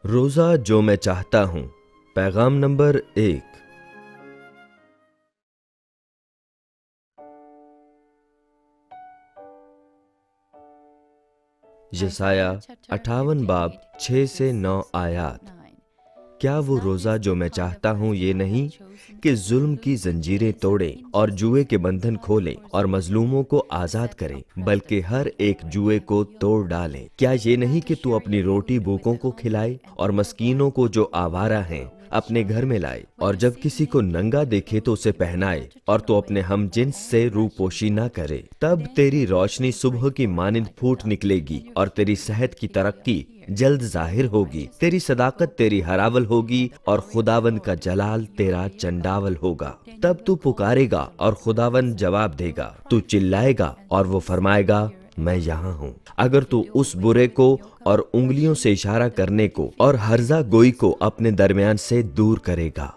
روزہ جو میں چاہتا ہوں، پیغام نمبر 1۔ یسایہ 58 باب 6 سے 9 آیات۔ کیا وہ روزہ جو میں چاہتا ہوں یہ نہیں کہ ظلم کی زنجیریں توڑے اور جوئے کے بندھن کھولے اور مظلوموں کو آزاد کرے، بلکہ ہر ایک جوئے کو توڑ ڈالے؟ کیا یہ نہیں کہ تو اپنی روٹی بھوکوں کو کھلائے اور مسکینوں کو جو آوارہ ہیں اپنے گھر میں لائے، اور جب کسی کو ننگا دیکھے تو اسے پہنائے، اور تو اپنے ہم جنس سے روپوشی نہ کرے؟ تب تیری روشنی صبح کی مانند پھوٹ نکلے گی اور تیری صحت کی ترقی جلد ظاہر ہوگی۔ تیری صداقت تیری ہراول ہوگی اور خداوند کا جلال تیرا چنڈاول ہوگا۔ تب تو پکارے گا اور خداوند جواب دے گا، تو چلائے گا اور وہ فرمائے گا میں یہاں ہوں۔ اگر تو اس برے کو اور انگلیوں سے اشارہ کرنے کو اور ہرزہ گوئی کو اپنے درمیان سے دور کرے گا۔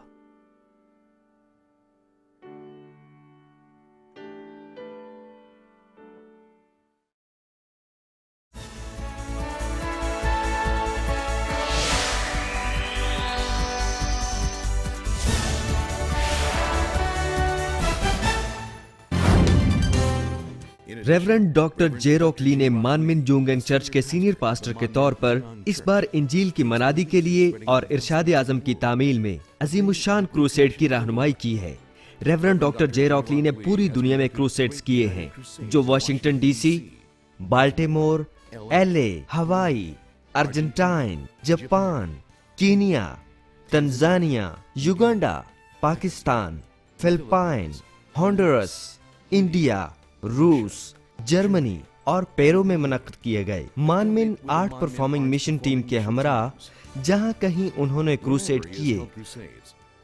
ریورنڈ ڈاکٹر جے راک لی نے مانمن جونگنگ چرچ کے سینئر پاسٹر کے طور پر اس بار انجیل کی منادی کے لیے اور ارشاد اعظم کی تعمیل میں عظیم الشان کروسیڈ کی رہنمائی کی ہے۔ ریورنڈ ڈاکٹر جے راک لی نے پوری دنیا میں کروسیڈز کیے ہیں، جو Washington D C, Baltimore, LA، Hawaii, Argentina, Japan, Kenya, Tanzania, Uganda, Pakistan, Philippines, Honduras, India, روس، جرمنی اور پیرو میں منعقد کیے گئے۔ مانمن آرٹ پرفارمنگ مشن ٹیم کے ہمراہ جہاں کہیں انہوں نے کروسیڈ کیے،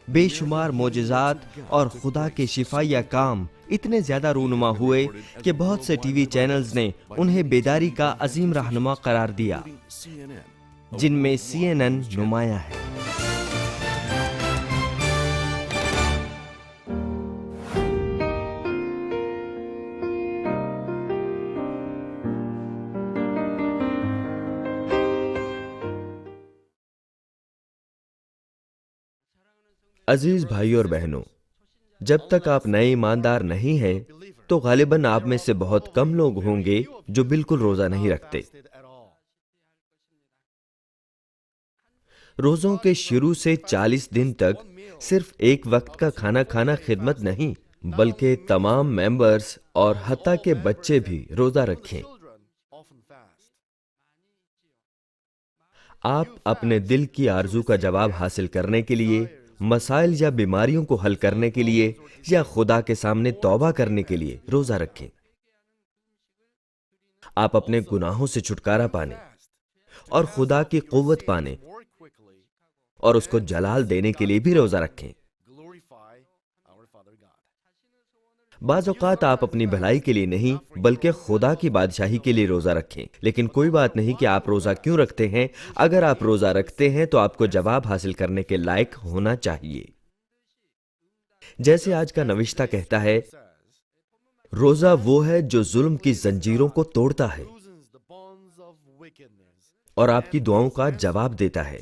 بے شمار معجزات اور خدا کے شفائیہ کام اتنے زیادہ رونما ہوئے کہ بہت سے ٹی وی چینلز نے انہیں بیداری کا عظیم رہنما قرار دیا، جن میں CNN نمایاں ہے۔ عزیز بھائیوں اور بہنوں، جب تک آپ نئے ایماندار نہیں ہیں تو غالباً آپ میں سے بہت کم لوگ ہوں گے جو بالکل روزہ نہیں رکھتے۔ روزوں کے شروع سے 40 دن تک صرف ایک وقت کا کھانا کھانا خدمت نہیں، بلکہ تمام ممبرز اور حتیٰ کہ بچے بھی روزہ رکھیں۔ آپ اپنے دل کی آرزو کا جواب حاصل کرنے کے لیے، مسائل یا بیماریوں کو حل کرنے کے لیے، یا خدا کے سامنے توبہ کرنے کے لیے روزہ رکھیں۔ آپ اپنے گناہوں سے چھٹکارا پانے اور خدا کی قوت پانے اور اس کو جلال دینے کے لیے بھی روزہ رکھیں۔ بعض اوقات آپ اپنی بھلائی کے لیے نہیں بلکہ خدا کی بادشاہی کے لیے روزہ رکھیں، لیکن کوئی بات نہیں کہ آپ روزہ کیوں رکھتے ہیں۔ اگر آپ روزہ رکھتے ہیں تو آپ کو جواب حاصل کرنے کے لائق ہونا چاہیے۔ جیسے آج کا نوشتہ کہتا ہے، روزہ وہ ہے جو ظلم کی زنجیروں کو توڑتا ہے اور آپ کی دعاؤں کا جواب دیتا ہے۔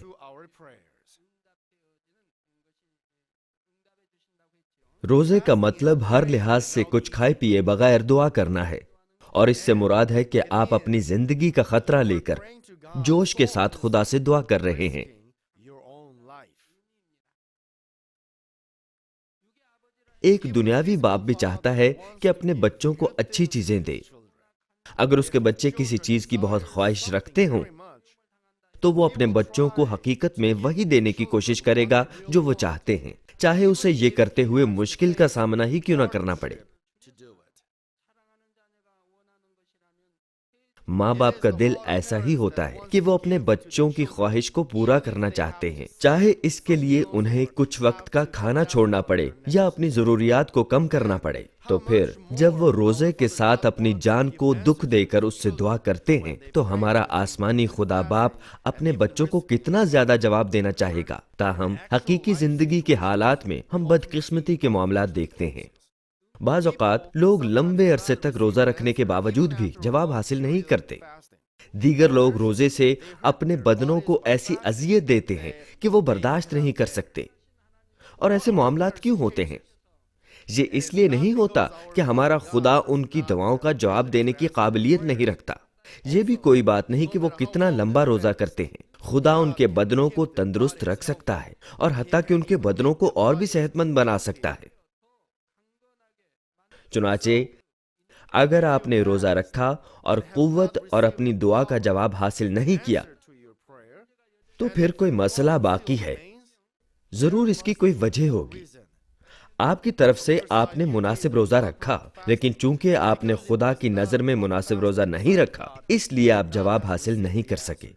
روزے کا مطلب ہر لحاظ سے کچھ کھائے پیے بغیر دعا کرنا ہے، اور اس سے مراد ہے کہ آپ اپنی زندگی کا خطرہ لے کر جوش کے ساتھ خدا سے دعا کر رہے ہیں۔ ایک دنیاوی باپ بھی چاہتا ہے کہ اپنے بچوں کو اچھی چیزیں دے۔ اگر اس کے بچے کسی چیز کی بہت خواہش رکھتے ہوں تو وہ اپنے بچوں کو حقیقت میں وہی دینے کی کوشش کرے گا جو وہ چاہتے ہیں، چاہے اسے یہ کرتے ہوئے مشکل کا سامنا ہی کیوں نہ کرنا پڑے۔ ماں باپ کا دل ایسا ہی ہوتا ہے کہ وہ اپنے بچوں کی خواہش کو پورا کرنا چاہتے ہیں، چاہے اس کے لیے انہیں کچھ وقت کا کھانا چھوڑنا پڑے یا اپنی ضروریات کو کم کرنا پڑے۔ تو پھر جب وہ روزے کے ساتھ اپنی جان کو دکھ دے کر اس سے دعا کرتے ہیں تو ہمارا آسمانی خدا باپ اپنے بچوں کو کتنا زیادہ جواب دینا چاہے گا۔ تاہم حقیقی زندگی کے حالات میں ہم بدقسمتی کے معاملات دیکھتے ہیں۔ بعض اوقات لوگ لمبے عرصے تک روزہ رکھنے کے باوجود بھی جواب حاصل نہیں کرتے۔ دیگر لوگ روزے سے اپنے بدنوں کو ایسی اذیت دیتے ہیں کہ وہ برداشت نہیں کر سکتے۔ اور ایسے معاملات کیوں ہوتے ہیں؟ یہ اس لیے نہیں ہوتا کہ ہمارا خدا ان کی دعاؤں کا جواب دینے کی قابلیت نہیں رکھتا۔ یہ بھی کوئی بات نہیں کہ وہ کتنا لمبا روزہ کرتے ہیں۔ خدا ان کے بدنوں کو تندرست رکھ سکتا ہے اور حتیٰ کہ ان کے بدنوں کو اور بھی صحت مند بنا سکتا ہے۔ چنانچہ اگر آپ نے روزہ رکھا اور قوت اور اپنی دعا کا جواب حاصل نہیں کیا تو پھر کوئی مسئلہ باقی ہے، ضرور اس کی کوئی وجہ ہوگی۔ آپ کی طرف سے آپ نے مناسب روزہ رکھا، لیکن چونکہ آپ نے خدا کی نظر میں مناسب روزہ نہیں رکھا، اس لیے آپ جواب حاصل نہیں کر سکے۔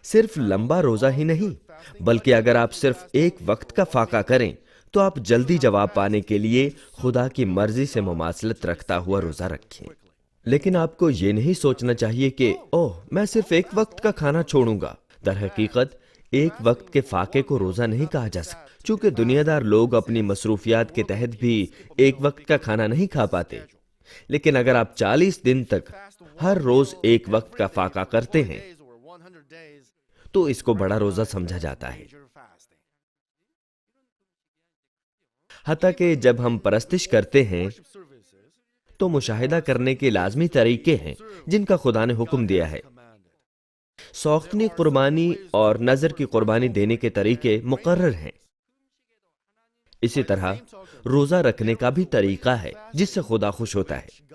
صرف لمبا روزہ ہی نہیں، بلکہ اگر آپ صرف ایک وقت کا فاقہ کریں تو آپ جلدی جواب پانے کے لیے خدا کی مرضی سے مماثلت رکھتا ہوا روزہ رکھیں۔ لیکن آپ کو یہ نہیں سوچنا چاہیے کہ اوہ میں صرف ایک وقت کا کھانا چھوڑوں گا۔ در حقیقت ایک وقت کے فاقے کو روزہ نہیں کہا جا سکتا، چونکہ دنیا دار لوگ اپنی مصروفیات کے تحت بھی ایک وقت کا کھانا نہیں کھا پاتے۔ لیکن اگر آپ 40 دن تک ہر روز ایک وقت کا فاقہ کرتے ہیں تو اس کو بڑا روزہ سمجھا جاتا ہے۔ حتیٰ کہ جب ہم پرستش کرتے ہیں تو مشاہدہ کرنے کے لازمی طریقے ہیں جن کا خدا نے حکم دیا ہے۔ سوختنی قربانی اور نذر کی قربانی دینے کے طریقے مقرر ہیں۔ اسی طرح روزہ رکھنے کا بھی طریقہ ہے جس سے خدا خوش ہوتا ہے۔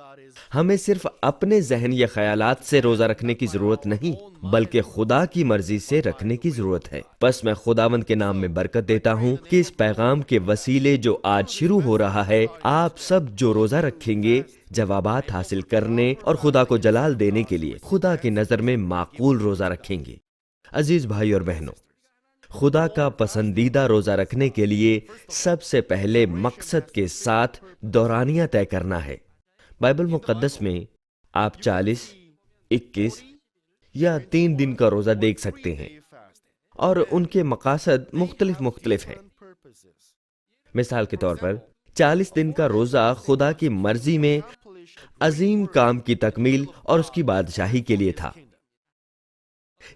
ہمیں صرف اپنے ذہن یا خیالات سے روزہ رکھنے کی ضرورت نہیں، بلکہ خدا کی مرضی سے رکھنے کی ضرورت ہے۔ بس میں خداوند کے نام میں برکت دیتا ہوں کہ اس پیغام کے وسیلے جو آج شروع ہو رہا ہے، آپ سب جو روزہ رکھیں گے جوابات حاصل کرنے اور خدا کو جلال دینے کے لیے خدا کی نظر میں معقول روزہ رکھیں گے۔ عزیز بھائی اور بہنوں، خدا کا پسندیدہ روزہ رکھنے کے لیے سب سے پہلے مقصد کے ساتھ دورانیہ طے کرنا ہے۔ بائبل مقدس میں آپ 40، 21 یا 3 دن کا روزہ دیکھ سکتے ہیں اور ان کے مقاصد مختلف ہیں۔ مثال کے طور پر 40 دن کا روزہ خدا کی مرضی میں عظیم کام کی تکمیل اور اس کی بادشاہی کے لیے تھا۔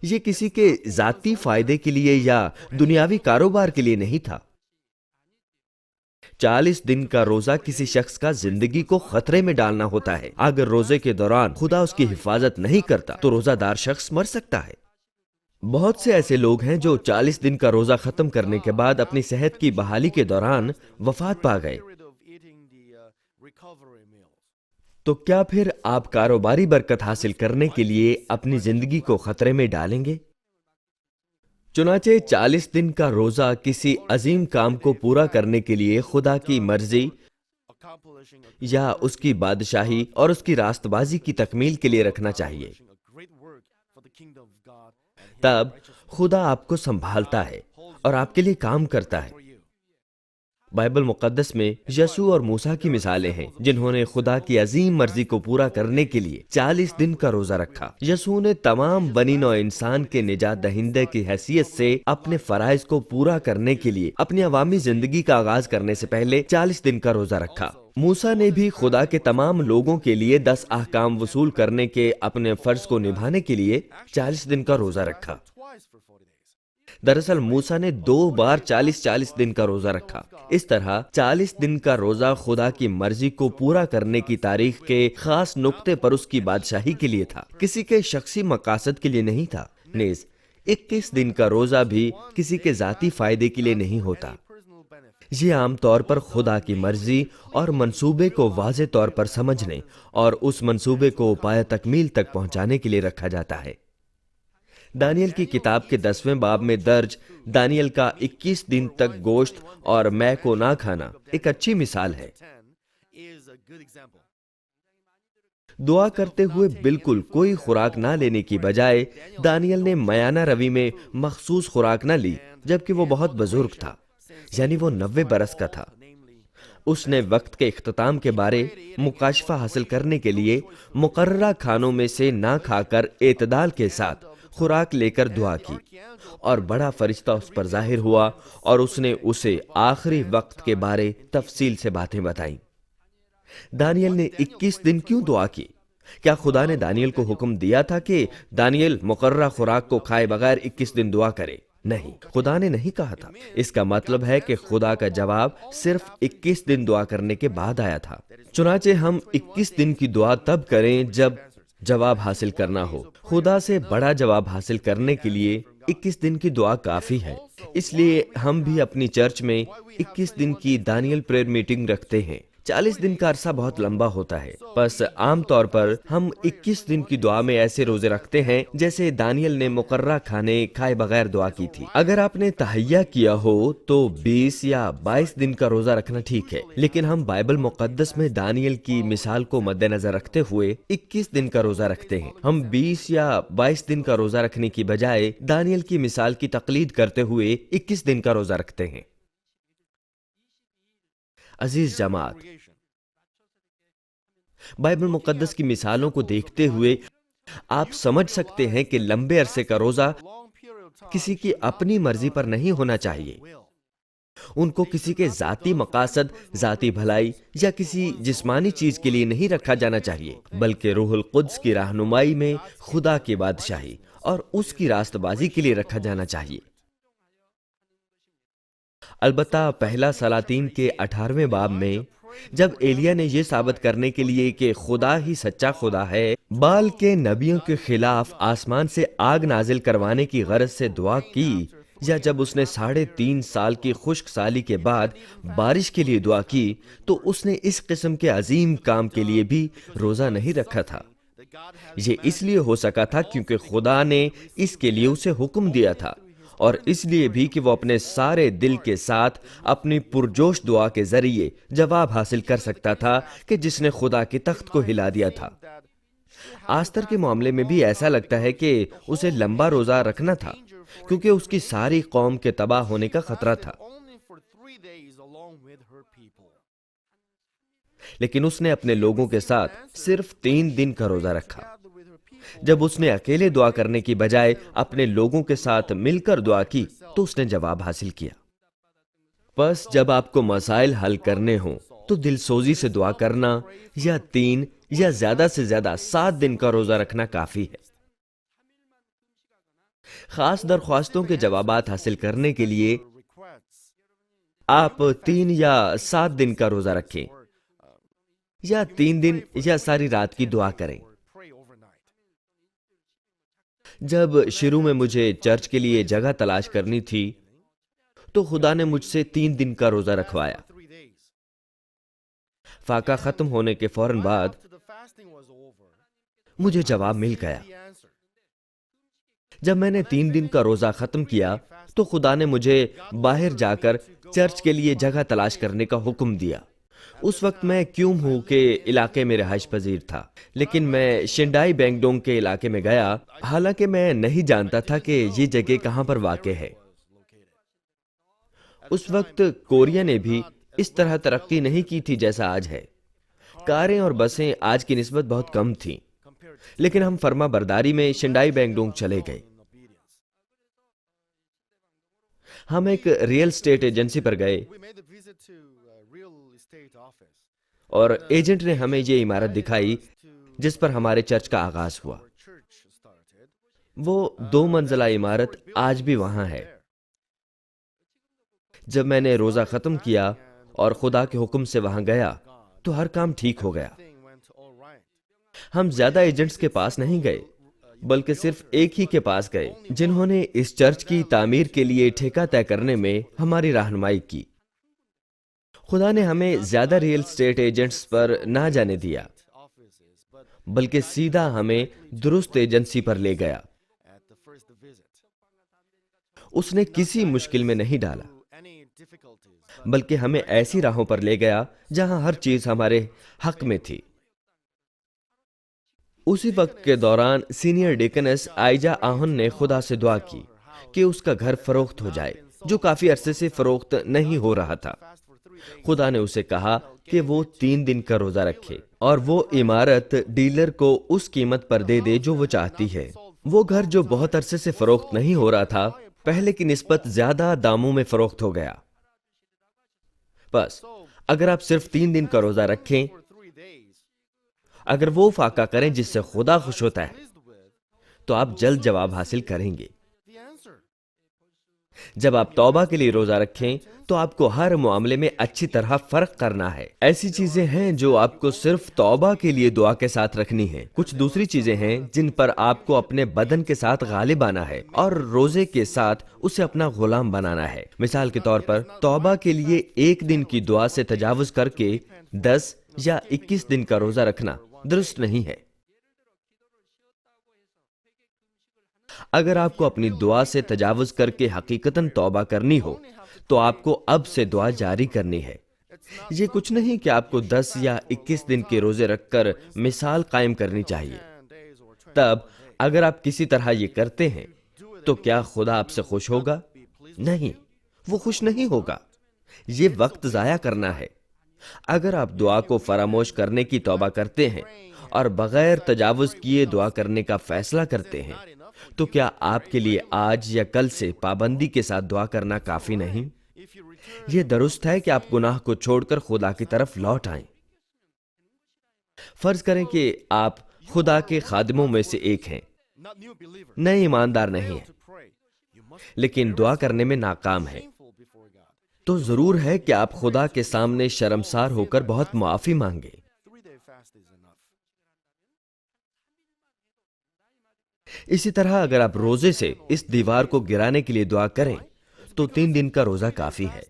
یہ کسی کے ذاتی فائدے کے لیے یا دنیاوی کاروبار کے لیے نہیں تھا۔ 40 دن کا روزہ کسی شخص کا زندگی کو خطرے میں ڈالنا ہوتا ہے۔ اگر روزے کے دوران خدا اس کی حفاظت نہیں کرتا تو روزہ دار شخص مر سکتا ہے۔ بہت سے ایسے لوگ ہیں جو 40 دن کا روزہ ختم کرنے کے بعد اپنی صحت کی بحالی کے دوران وفات پا گئے۔ تو کیا پھر آپ کاروباری برکت حاصل کرنے کے لیے اپنی زندگی کو خطرے میں ڈالیں گے؟ چنانچہ 40 دن کا روزہ کسی عظیم کام کو پورا کرنے کے لیے خدا کی مرضی یا اس کی بادشاہی اور اس کی راست بازی کی تکمیل کے لیے رکھنا چاہیے۔ تب خدا آپ کو سنبھالتا ہے اور آپ کے لیے کام کرتا ہے۔ بائبل مقدس میں یسوع اور موسیٰ کی مثالیں ہیں جنہوں نے خدا کی عظیم مرضی کو پورا کرنے کے لیے 40 دن کا روزہ رکھا۔ یسوع نے تمام بنی نوع انسان کے نجات دہندے کی حیثیت سے اپنے فرائض کو پورا کرنے کے لیے اپنی عوامی زندگی کا آغاز کرنے سے پہلے 40 دن کا روزہ رکھا۔ موسیٰ نے بھی خدا کے تمام لوگوں کے لیے 10 احکام وصول کرنے کے اپنے فرض کو نبھانے کے لیے 40 دن کا روزہ رکھا۔ دراصل موسیٰ نے 2 بار 40 دن کا روزہ رکھا۔ اس طرح 40 دن کا روزہ خدا کی مرضی کو پورا کرنے کی تاریخ کے خاص نقطے پر اس کی بادشاہی کے لیے تھا، کسی کے شخصی مقاصد کے لیے نہیں تھا۔ نیز 21 دن کا روزہ بھی کسی کے ذاتی فائدے کے لیے نہیں ہوتا۔ یہ عام طور پر خدا کی مرضی اور منصوبے کو واضح طور پر سمجھنے اور اس منصوبے کو پایہ تکمیل تک پہنچانے کے لیے رکھا جاتا ہے۔ دانیل کی کتاب کے 10ویں باب میں درج دانیل کا 21 دن تک گوشت اور مے کو نہ کھانا ایک اچھی مثال ہے۔ دعا کرتے ہوئے بالکل کوئی خوراک نہ لینے کی بجائے دانیل نے میانہ روی میں مخصوص خوراک نہ لی، جبکہ وہ بہت بزرگ تھا، یعنی وہ 90 برس کا تھا۔ اس نے وقت کے اختتام کے بارے مکاشفہ حاصل کرنے کے لیے مقررہ کھانوں میں سے نہ کھا کر اعتدال کے ساتھ خوراک لے کر دعا کی، اور بڑا فرشتہ اس پر ظاہر ہوا اور اس نے اسے آخری وقت کے بارے تفصیل سے باتیں بتائیں۔ دانیل نے 21 دن کیوں دعا کی؟ کیا خدا نے دانیل کو حکم دیا تھا کہ دانیل مقررہ خوراک کو کھائے بغیر 21 دن دعا کرے؟ نہیں، خدا نے نہیں کہا تھا۔ اس کا مطلب ہے کہ خدا کا جواب صرف 21 دن دعا کرنے کے بعد آیا تھا۔ چنانچہ ہم 21 دن کی دعا تب کریں جب جواب حاصل کرنا ہو۔ خدا سے بڑا جواب حاصل کرنے کے لیے 21 دن کی دعا کافی ہے۔ اس لیے ہم بھی اپنی چرچ میں 21 دن کی دانیل پریئر میٹنگ رکھتے ہیں۔ 40 دن کا عرصہ بہت لمبا ہوتا ہے، بس عام طور پر ہم 21 دن کی دعا میں ایسے روزے رکھتے ہیں جیسے دانیل نے مقررہ کھانے کھائے بغیر دعا کی تھی۔ اگر آپ نے تہیہ کیا ہو تو 20 یا 22 دن کا روزہ رکھنا ٹھیک ہے، لیکن ہم بائبل مقدس میں دانیل کی مثال کو مد نظر رکھتے ہوئے 21 دن کا روزہ رکھتے ہیں۔ ہم 20 یا 22 دن کا روزہ رکھنے کی بجائے دانیل کی مثال کی تقلید کرتے ہوئے 21 دن کا روزہ رکھتے ہیں۔ عزیز جماعت، بائبل مقدس کی مثالوں کو دیکھتے ہوئے آپ سمجھ سکتے ہیں کہ لمبے عرصے کا روزہ کسی کی اپنی مرضی پر نہیں ہونا چاہیے۔ ان کو کسی کے ذاتی مقاصد، ذاتی بھلائی یا کسی جسمانی چیز کے لیے نہیں رکھا جانا چاہیے، بلکہ روح القدس کی رہنمائی میں خدا کی بادشاہی اور اس کی راست بازی کے لیے رکھا جانا چاہیے۔ البتہ پہلا سلاطین کے 18ویں باب میں جب ایلیا نے یہ ثابت کرنے کے لیے کہ خدا ہی سچا خدا ہے، بال کے نبیوں کے خلاف آسمان سے آگ نازل کروانے کی غرض سے دعا کی، یا جب اس نے 3.5 سال کی خشک سالی کے بعد بارش کے لیے دعا کی، تو اس نے اس قسم کے عظیم کام کے لیے بھی روزہ نہیں رکھا تھا۔ یہ اس لیے ہو سکا تھا کیونکہ خدا نے اس کے لیے اسے حکم دیا تھا، اور اس لیے بھی کہ وہ اپنے سارے دل کے ساتھ اپنی پرجوش دعا کے ذریعے جواب حاصل کر سکتا تھا کہ جس نے خدا کے تخت کو ہلا دیا تھا۔ آستر کے معاملے میں بھی ایسا لگتا ہے کہ اسے لمبا روزہ رکھنا تھا کیونکہ اس کی ساری قوم کے تباہ ہونے کا خطرہ تھا، لیکن اس نے اپنے لوگوں کے ساتھ صرف 3 دن کا روزہ رکھا۔ جب اس نے اکیلے دعا کرنے کی بجائے اپنے لوگوں کے ساتھ مل کر دعا کی تو اس نے جواب حاصل کیا۔ بس جب آپ کو مسائل حل کرنے ہوں تو دل سوزی سے دعا کرنا یا 3 یا زیادہ سے زیادہ 7 دن کا روزہ رکھنا کافی ہے۔ خاص درخواستوں کے جوابات حاصل کرنے کے لیے آپ 3 یا 7 دن کا روزہ رکھیں، یا 3 دن یا ساری رات کی دعا کریں۔ جب شروع میں مجھے چرچ کے لیے جگہ تلاش کرنی تھی تو خدا نے مجھ سے 3 دن کا روزہ رکھوایا۔ فاقہ ختم ہونے کے فوراً بعد مجھے جواب مل گیا۔ جب میں نے 3 دن کا روزہ ختم کیا تو خدا نے مجھے باہر جا کر چرچ کے لیے جگہ تلاش کرنے کا حکم دیا۔ اس وقت میں کیوم ہو کے علاقے میں رہائش پذیر تھا، لیکن میں شنڈائی بینگڈونگ کے علاقے میں گیا، حالانکہ میں نہیں جانتا تھا کہ یہ جگہ کہاں پر واقع ہے۔ اس وقت کوریا نے بھی اس طرح ترقی نہیں کی تھی جیسا آج ہے۔ کاریں اور بسیں آج کی نسبت بہت کم تھیں، لیکن ہم فرما برداری میں شنڈائی بینگڈونگ چلے گئے۔ ہم ایک ریئل اسٹیٹ ایجنسی پر گئے اور ایجنٹ نے ہمیں یہ عمارت دکھائی جس پر ہمارے چرچ کا آغاز ہوا۔ وہ 2 منزلہ عمارت آج بھی وہاں ہے۔ جب میں نے روزہ ختم کیا اور خدا کے حکم سے وہاں گیا تو ہر کام ٹھیک ہو گیا۔ ہم زیادہ ایجنٹس کے پاس نہیں گئے، بلکہ صرف ایک ہی کے پاس گئے جنہوں نے اس چرچ کی تعمیر کے لیے ٹھیکہ طے کرنے میں ہماری رہنمائی کی۔ خدا نے ہمیں زیادہ ریئل اسٹیٹ ایجنٹس پر نہ جانے دیا، بلکہ سیدھا ہمیں درست ایجنسی پر لے گیا۔ اس نے کسی مشکل میں نہیں ڈالا، بلکہ ہمیں ایسی راہوں پر لے گیا جہاں ہر چیز ہمارے حق میں تھی۔ اسی وقت کے دوران سینئر ڈیکنس آئیجا آہن نے خدا سے دعا کی کہ اس کا گھر فروخت ہو جائے جو کافی عرصے سے فروخت نہیں ہو رہا تھا۔ خدا نے اسے کہا کہ وہ 3 دن کا روزہ رکھے اور وہ عمارت ڈیلر کو اس قیمت پر دے دے جو وہ چاہتی ہے۔ وہ گھر جو بہت عرصے سے فروخت نہیں ہو رہا تھا پہلے کی نسبت زیادہ داموں میں فروخت ہو گیا۔ بس اگر آپ صرف 3 دن کا روزہ رکھیں اگر وہ فاقہ کریں جس سے خدا خوش ہوتا ہے تو آپ جلد جواب حاصل کریں گے۔ جب آپ توبہ کے لیے روزہ رکھیں تو آپ کو ہر معاملے میں اچھی طرح فرق کرنا ہے۔ ایسی چیزیں ہیں جو آپ کو صرف توبہ کے لیے دعا کے ساتھ رکھنی ہیں، کچھ دوسری چیزیں ہیں جن پر آپ کو اپنے بدن کے ساتھ غالب آنا ہے اور روزے کے ساتھ اسے اپنا غلام بنانا ہے۔ مثال کے طور پر توبہ کے لیے ایک دن کی دعا سے تجاوز کر کے 10 یا 21 دن کا روزہ رکھنا درست نہیں ہے۔ اگر آپ کو اپنی دعا سے تجاوز کر کے حقیقتاً توبہ کرنی ہو تو آپ کو اب سے دعا جاری کرنی ہے۔ یہ کچھ نہیں کہ آپ کو 10 یا 21 دن کے روزے رکھ کر مثال قائم کرنی چاہیے۔ تب اگر آپ کسی طرح یہ کرتے ہیں تو کیا خدا آپ سے خوش ہوگا؟ نہیں، وہ خوش نہیں ہوگا۔ یہ وقت ضائع کرنا ہے۔ اگر آپ دعا کو فراموش کرنے کی توبہ کرتے ہیں اور بغیر تجاوز کیے دعا کرنے کا فیصلہ کرتے ہیں تو کیا آپ کے لیے آج یا کل سے پابندی کے ساتھ دعا کرنا کافی نہیں؟ یہ درست ہے کہ آپ گناہ کو چھوڑ کر خدا کی طرف لوٹ آئیں۔ فرض کریں کہ آپ خدا کے خادموں میں سے ایک ہیں، نئے ایماندار نہیں ہیں، لیکن دعا کرنے میں ناکام ہیں، تو ضرور ہے کہ آپ خدا کے سامنے شرمسار ہو کر بہت معافی مانگیں۔ اسی طرح اگر آپ روزے سے اس دیوار کو گرانے کے لیے دعا کریں تو 3 دن کا روزہ کافی ہے۔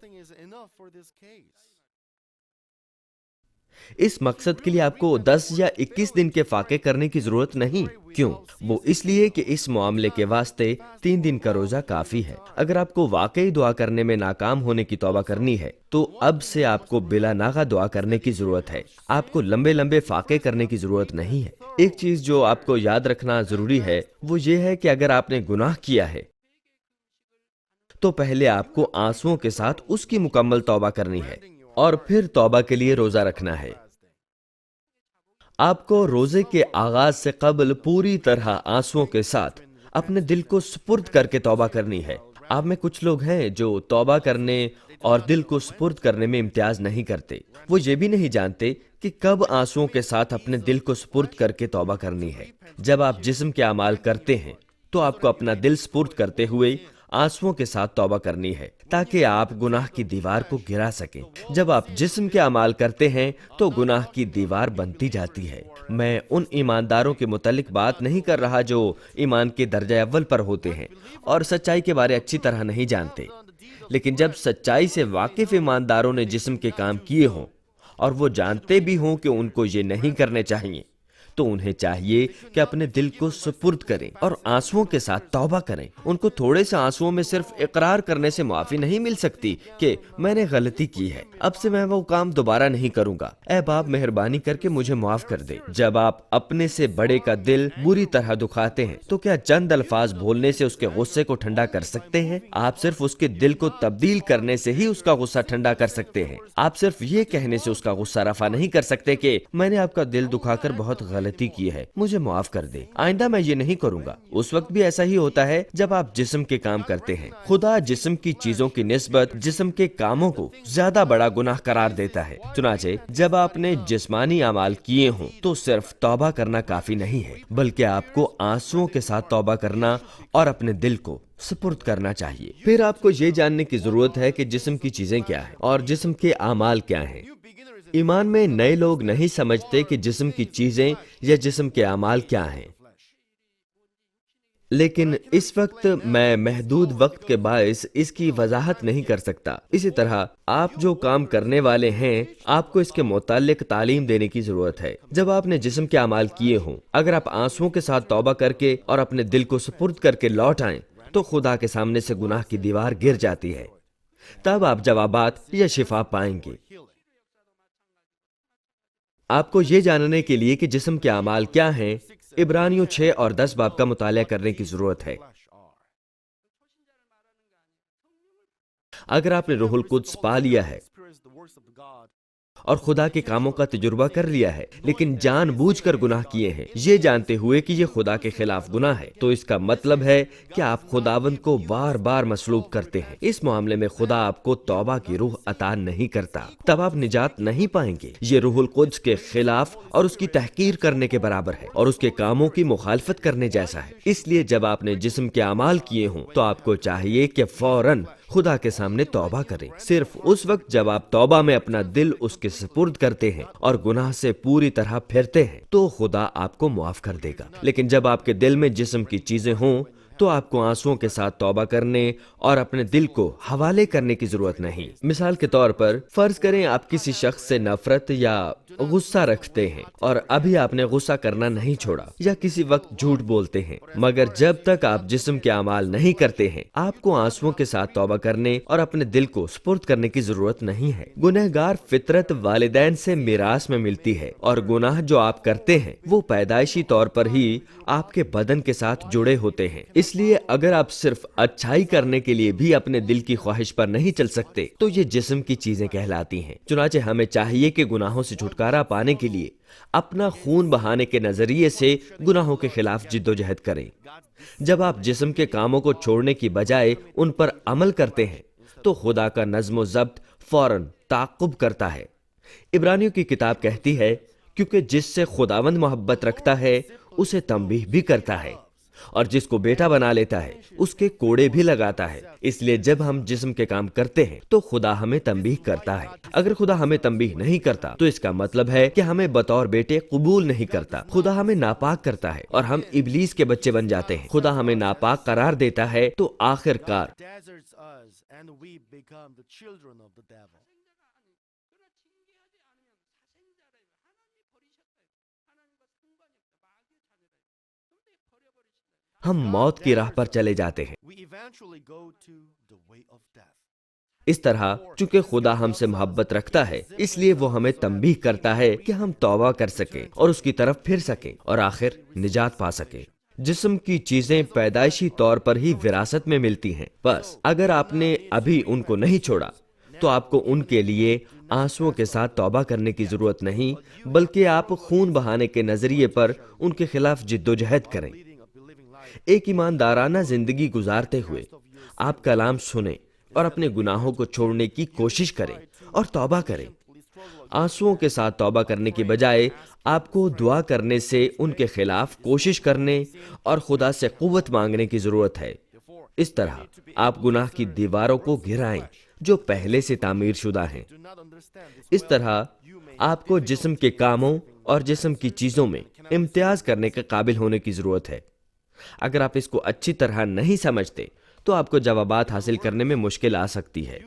اس مقصد کے لیے آپ کو 10 یا 21 دن کے فاقے کرنے کی ضرورت نہیں۔ کیوں؟ وہ اس لیے کہ اس معاملے کے واسطے 3 دن کا روزہ کافی ہے۔ اگر آپ کو واقعی دعا کرنے میں ناکام ہونے کی توبہ کرنی ہے تو اب سے آپ کو بلا ناغہ دعا کرنے کی ضرورت ہے۔ آپ کو لمبے لمبے فاقے کرنے کی ضرورت نہیں ہے۔ ایک چیز جو آپ کو یاد رکھنا ضروری ہے وہ یہ ہے کہ اگر آپ نے گناہ کیا ہے تو پہلے آپ کو آنسوؤں کے ساتھ اس کی مکمل توبہ کرنی ہے اور پھر توبہ کے لیے روزہ رکھنا ہے۔ آپ کو روزے کے آغاز سے قبل پوری طرح آنسوؤں کے ساتھ اپنے دل کو سپرد کر کے توبہ کرنی ہے۔ آپ میں کچھ لوگ ہیں جو توبہ کرنے اور دل کو سپرد کرنے میں امتیاز نہیں کرتے۔ وہ یہ بھی نہیں جانتے کہ کب آنسوؤں کے ساتھ اپنے دل کو سپرد کر کے توبہ کرنی ہے۔ جب آپ جسم کے اعمال کرتے ہیں تو آپ کو اپنا دل سپرد کرتے ہوئے آنسوؤں کے ساتھ توبہ کرنی ہے تاکہ آپ گناہ کی دیوار کو گرا سکیں۔ جب آپ جسم کے اعمال کرتے ہیں تو گناہ کی دیوار بنتی جاتی ہے۔ میں ان ایمانداروں کے متعلق بات نہیں کر رہا جو ایمان کے درجہ اول پر ہوتے ہیں اور سچائی کے بارے اچھی طرح نہیں جانتے، لیکن جب سچائی سے واقف ایمانداروں نے جسم کے کام کیے ہوں اور وہ جانتے بھی ہوں کہ ان کو یہ نہیں کرنے چاہیے تو انہیں چاہیے کہ اپنے دل کو سپرد کریں اور آنسوؤں کے ساتھ توبہ کریں۔ ان کو تھوڑے سے آنسوؤں میں صرف اقرار کرنے سے معافی نہیں مل سکتی کہ میں نے غلطی کی ہے، اب سے میں وہ کام دوبارہ نہیں کروں گا، اے باپ مہربانی کر کے مجھے معاف کر دے۔ جب آپ اپنے سے بڑے کا دل بری طرح دکھاتے ہیں تو کیا چند الفاظ بولنے سے اس کے غصے کو ٹھنڈا کر سکتے ہیں؟ آپ صرف اس کے دل کو تبدیل کرنے سے ہی اس کا غصہ ٹھنڈا کر سکتے ہیں۔ آپ صرف یہ کہنے سے اس کا غصہ رفع نہیں کر سکتے کہ میں نے آپ کا دل دکھا کر بہت غلطی کی ہے، مجھے معاف کر دے، آئندہ میں یہ نہیں کروں گا۔ اس وقت بھی ایسا ہی ہوتا ہے جب آپ جسم کے کام کرتے ہیں۔ خدا جسم کی چیزوں کی نسبت جسم کے کاموں کو زیادہ بڑا گناہ قرار دیتا ہے۔ چنانچہ جب آپ نے جسمانی اعمال کیے ہوں تو صرف توبہ کرنا کافی نہیں ہے، بلکہ آپ کو آنسوؤں کے ساتھ توبہ کرنا اور اپنے دل کو سپرد کرنا چاہیے۔ پھر آپ کو یہ جاننے کی ضرورت ہے کہ جسم کی چیزیں کیا ہیں اور جسم کے اعمال کیا ہیں۔ ایمان میں نئے لوگ نہیں سمجھتے کہ جسم کی چیزیں یا جسم کے اعمال کیا ہیں، لیکن اس وقت میں محدود وقت کے باعث اس کی وضاحت نہیں کر سکتا۔ اسی طرح آپ جو کام کرنے والے ہیں آپ کو اس کے متعلق تعلیم دینے کی ضرورت ہے۔ جب آپ نے جسم کے اعمال کیے ہوں، اگر آپ آنسوؤں کے ساتھ توبہ کر کے اور اپنے دل کو سپرد کر کے لوٹ آئیں تو خدا کے سامنے سے گناہ کی دیوار گر جاتی ہے۔ تب آپ جوابات یا شفا پائیں گے۔ آپ کو یہ جاننے کے لیے کہ جسم کے اعمال کیا ہیں عبرانیوں 6 اور 10 باب کا مطالعہ کرنے کی ضرورت ہے۔ اگر آپ نے روح القدس پا لیا ہے اور خدا کے کاموں کا تجربہ کر لیا ہے لیکن جان بوجھ کر گناہ کیے ہیں یہ جانتے ہوئے کہ یہ خدا کے خلاف گناہ ہے، تو اس کا مطلب ہے کہ آپ خداوند کو بار بار مسلوب کرتے ہیں۔ اس معاملے میں خدا آپ کو توبہ کی روح عطا نہیں کرتا، تب آپ نجات نہیں پائیں گے۔ یہ روح القدس کے خلاف اور اس کی تحقیر کرنے کے برابر ہے اور اس کے کاموں کی مخالفت کرنے جیسا ہے۔ اس لیے جب آپ نے جسم کے اعمال کیے ہوں تو آپ کو چاہیے کہ فوراً خدا کے سامنے توبہ کریں۔ صرف اس وقت جب آپ توبہ میں اپنا دل اس کے سپرد کرتے ہیں اور گناہ سے پوری طرح پھرتے ہیں تو خدا آپ کو معاف کر دے گا۔ لیکن جب آپ کے دل میں جسم کی چیزیں ہوں تو آپ کو آنسوؤں کے ساتھ توبہ کرنے اور اپنے دل کو حوالے کرنے کی ضرورت نہیں۔ مثال کے طور پر فرض کریں آپ کسی شخص سے نفرت یا غصہ رکھتے ہیں اور ابھی آپ نے غصہ کرنا نہیں چھوڑا، یا کسی وقت جھوٹ بولتے ہیں، مگر جب تک آپ جسم کے اعمال نہیں کرتے ہیں آپ کو آنسوؤں کے ساتھ توبہ کرنے اور اپنے دل کو سپرد کرنے کی ضرورت نہیں ہے۔ گنہگار فطرت والدین سے میراث میں ملتی ہے اور گناہ جو آپ کرتے ہیں وہ پیدائشی طور پر ہی آپ کے بدن کے ساتھ جڑے ہوتے ہیں۔ اس لیے اگر آپ صرف اچھائی کرنے کے لیے بھی اپنے دل کی خواہش پر نہیں چل سکتے تو یہ جسم کی چیزیں کہلاتی ہیں۔ چنانچہ ہمیں چاہیے کہ گناہوں سے چھٹکارا پانے کے لیے اپنا خون بہانے کے نظریے سے گناہوں کے خلاف جد و جہد کریں۔ جب آپ جسم کے کاموں کو چھوڑنے کی بجائے ان پر عمل کرتے ہیں تو خدا کا نظم و ضبط فوراً تعاقب کرتا ہے۔ عبرانیوں کی کتاب کہتی ہے کیونکہ جس سے خداوند محبت رکھتا ہے اسے تنبیہ بھی کرتا ہے، اور جس کو بیٹا بنا لیتا ہے اس کے کوڑے بھی لگاتا ہے۔ اس لیے جب ہم جسم کے کام کرتے ہیں تو خدا ہمیں تنبیہ کرتا ہے۔ اگر خدا ہمیں تنبیہ نہیں کرتا تو اس کا مطلب ہے کہ ہمیں بطور بیٹے قبول نہیں کرتا۔ خدا ہمیں ناپاک کرتا ہے اور ہم ابلیس کے بچے بن جاتے ہیں۔ خدا ہمیں ناپاک قرار دیتا ہے تو آخر کار ہم موت کی راہ پر چلے جاتے ہیں۔ اس طرح چونکہ خدا ہم سے محبت رکھتا ہے اس لیے وہ ہمیں تنبیہ کرتا ہے کہ ہم توبہ کر سکیں اور اس کی طرف پھر سکیں اور آخر نجات پا سکیں۔ جسم کی چیزیں پیدائشی طور پر ہی وراثت میں ملتی ہیں، بس اگر آپ نے ابھی ان کو نہیں چھوڑا تو آپ کو ان کے لیے آنسوؤں کے ساتھ توبہ کرنے کی ضرورت نہیں، بلکہ آپ خون بہانے کے نظریے پر ان کے خلاف جد و جہد کریں۔ ایک ایماندارانہ زندگی گزارتے ہوئے آپ کلام سنیں اور اپنے گناہوں کو چھوڑنے کی کوشش کریں اور توبہ کریں۔ آنسوؤں کے ساتھ توبہ کرنے کی بجائے آپ کو دعا کرنے سے ان کے خلاف کوشش کرنے اور خدا سے قوت مانگنے کی ضرورت ہے۔ اس طرح آپ گناہ کی دیواروں کو گرائیں جو پہلے سے تعمیر شدہ ہیں۔ اس طرح آپ کو جسم کے کاموں اور جسم کی چیزوں میں امتیاز کرنے کے قابل ہونے کی ضرورت ہے۔ اگر آپ اس کو اچھی طرح نہیں سمجھتے تو آپ کو جوابات حاصل کرنے میں مشکل آ سکتی ہے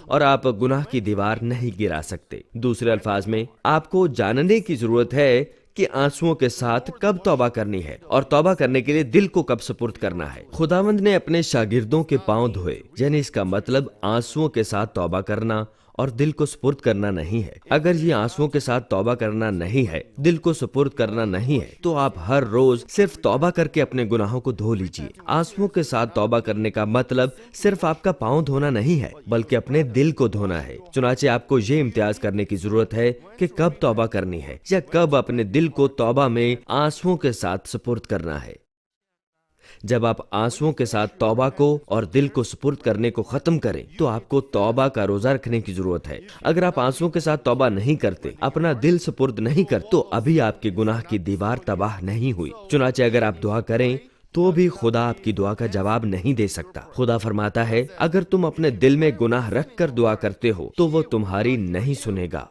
اور آپ گناہ کی دیوار نہیں گرا سکتے۔ دوسرے الفاظ میں آپ کو جاننے کی ضرورت ہے کہ آنسوؤں کے ساتھ کب توبہ کرنی ہے اور توبہ کرنے کے لیے دل کو کب سپرد کرنا ہے۔ خداوند نے اپنے شاگردوں کے پاؤں دھوئے، یعنی اس کا مطلب آنسوؤں کے ساتھ توبہ کرنا اور دل کو سپرد کرنا نہیں ہے۔ اگر یہ آنسوؤں کے ساتھ توبہ کرنا نہیں ہے، دل کو سپرد کرنا نہیں ہے، تو آپ ہر روز صرف توبہ کر کے اپنے گناہوں کو دھو لیجئے۔ آنسوؤں کے ساتھ توبہ کرنے کا مطلب صرف آپ کا پاؤں دھونا نہیں ہے بلکہ اپنے دل کو دھونا ہے۔ چنانچہ آپ کو یہ امتیاز کرنے کی ضرورت ہے کہ کب توبہ کرنی ہے یا کب اپنے دل کو توبہ میں آنسوؤں کے ساتھ سپرد کرنا ہے۔ جب آپ آنسوؤں کے ساتھ توبہ کو اور دل کو سپرد کرنے کو ختم کریں تو آپ کو توبہ کا روزہ رکھنے کی ضرورت ہے۔ اگر آپ آنسوؤں کے ساتھ توبہ نہیں کرتے، اپنا دل سپرد نہیں کرتے، تو ابھی آپ کے گناہ کی دیوار تباہ نہیں ہوئی۔ چنانچہ اگر آپ دعا کریں تو بھی خدا آپ کی دعا کا جواب نہیں دے سکتا۔ خدا فرماتا ہے اگر تم اپنے دل میں گناہ رکھ کر دعا کرتے ہو تو وہ تمہاری نہیں سنے گا۔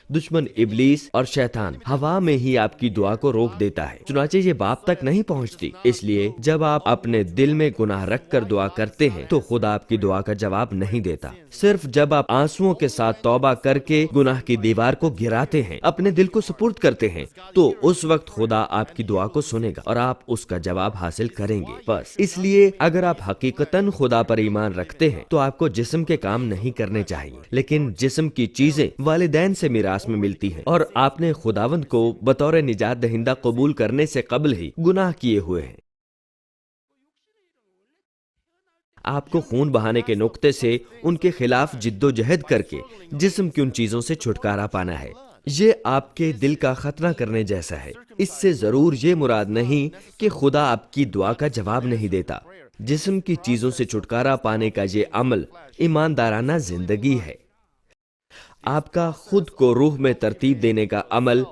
دشمن ابلیس اور شیطان ہوا میں ہی آپ کی دعا کو روک دیتا ہے، چنانچہ یہ باپ تک نہیں پہنچتی۔ اس لیے جب آپ اپنے دل میں گناہ رکھ کر دعا کرتے ہیں تو خدا آپ کی دعا کا جواب نہیں دیتا۔ صرف جب آپ آنسوؤں کے ساتھ توبہ کر کے گناہ کی دیوار کو گراتے ہیں، اپنے دل کو سپرد کرتے ہیں، تو اس وقت خدا آپ کی دعا کو سنے گا اور آپ اس کا جواب حاصل کریں گے۔ بس اس لیے اگر آپ حقیقتاً خدا پر ایمان رکھتے ہیں تو آپ کو جسم کے کام نہیں کرنے چاہیے، لیکن جسم کی چیزیں والدین سے میراث میں ملتی ہے اور آپ نے خداوند کو بطور نجات دہندہ قبول کرنے سے قبل ہی گناہ کیے ہوئے ہیں۔ آپ کو خون بہانے کے نقطے سے ان کے خلاف جد و جہد کر کے جسم کی ان چیزوں سے چھٹکارا پانا ہے۔ یہ آپ کے دل کا ختنہ کرنے جیسا ہے۔ اس سے ضرور یہ مراد نہیں کہ خدا آپ کی دعا کا جواب نہیں دیتا۔ جسم کی چیزوں سے چھٹکارا پانے کا یہ عمل ایماندارانہ زندگی ہے۔ آپ کا خود کو روح میں ترتیب دینے کا عمل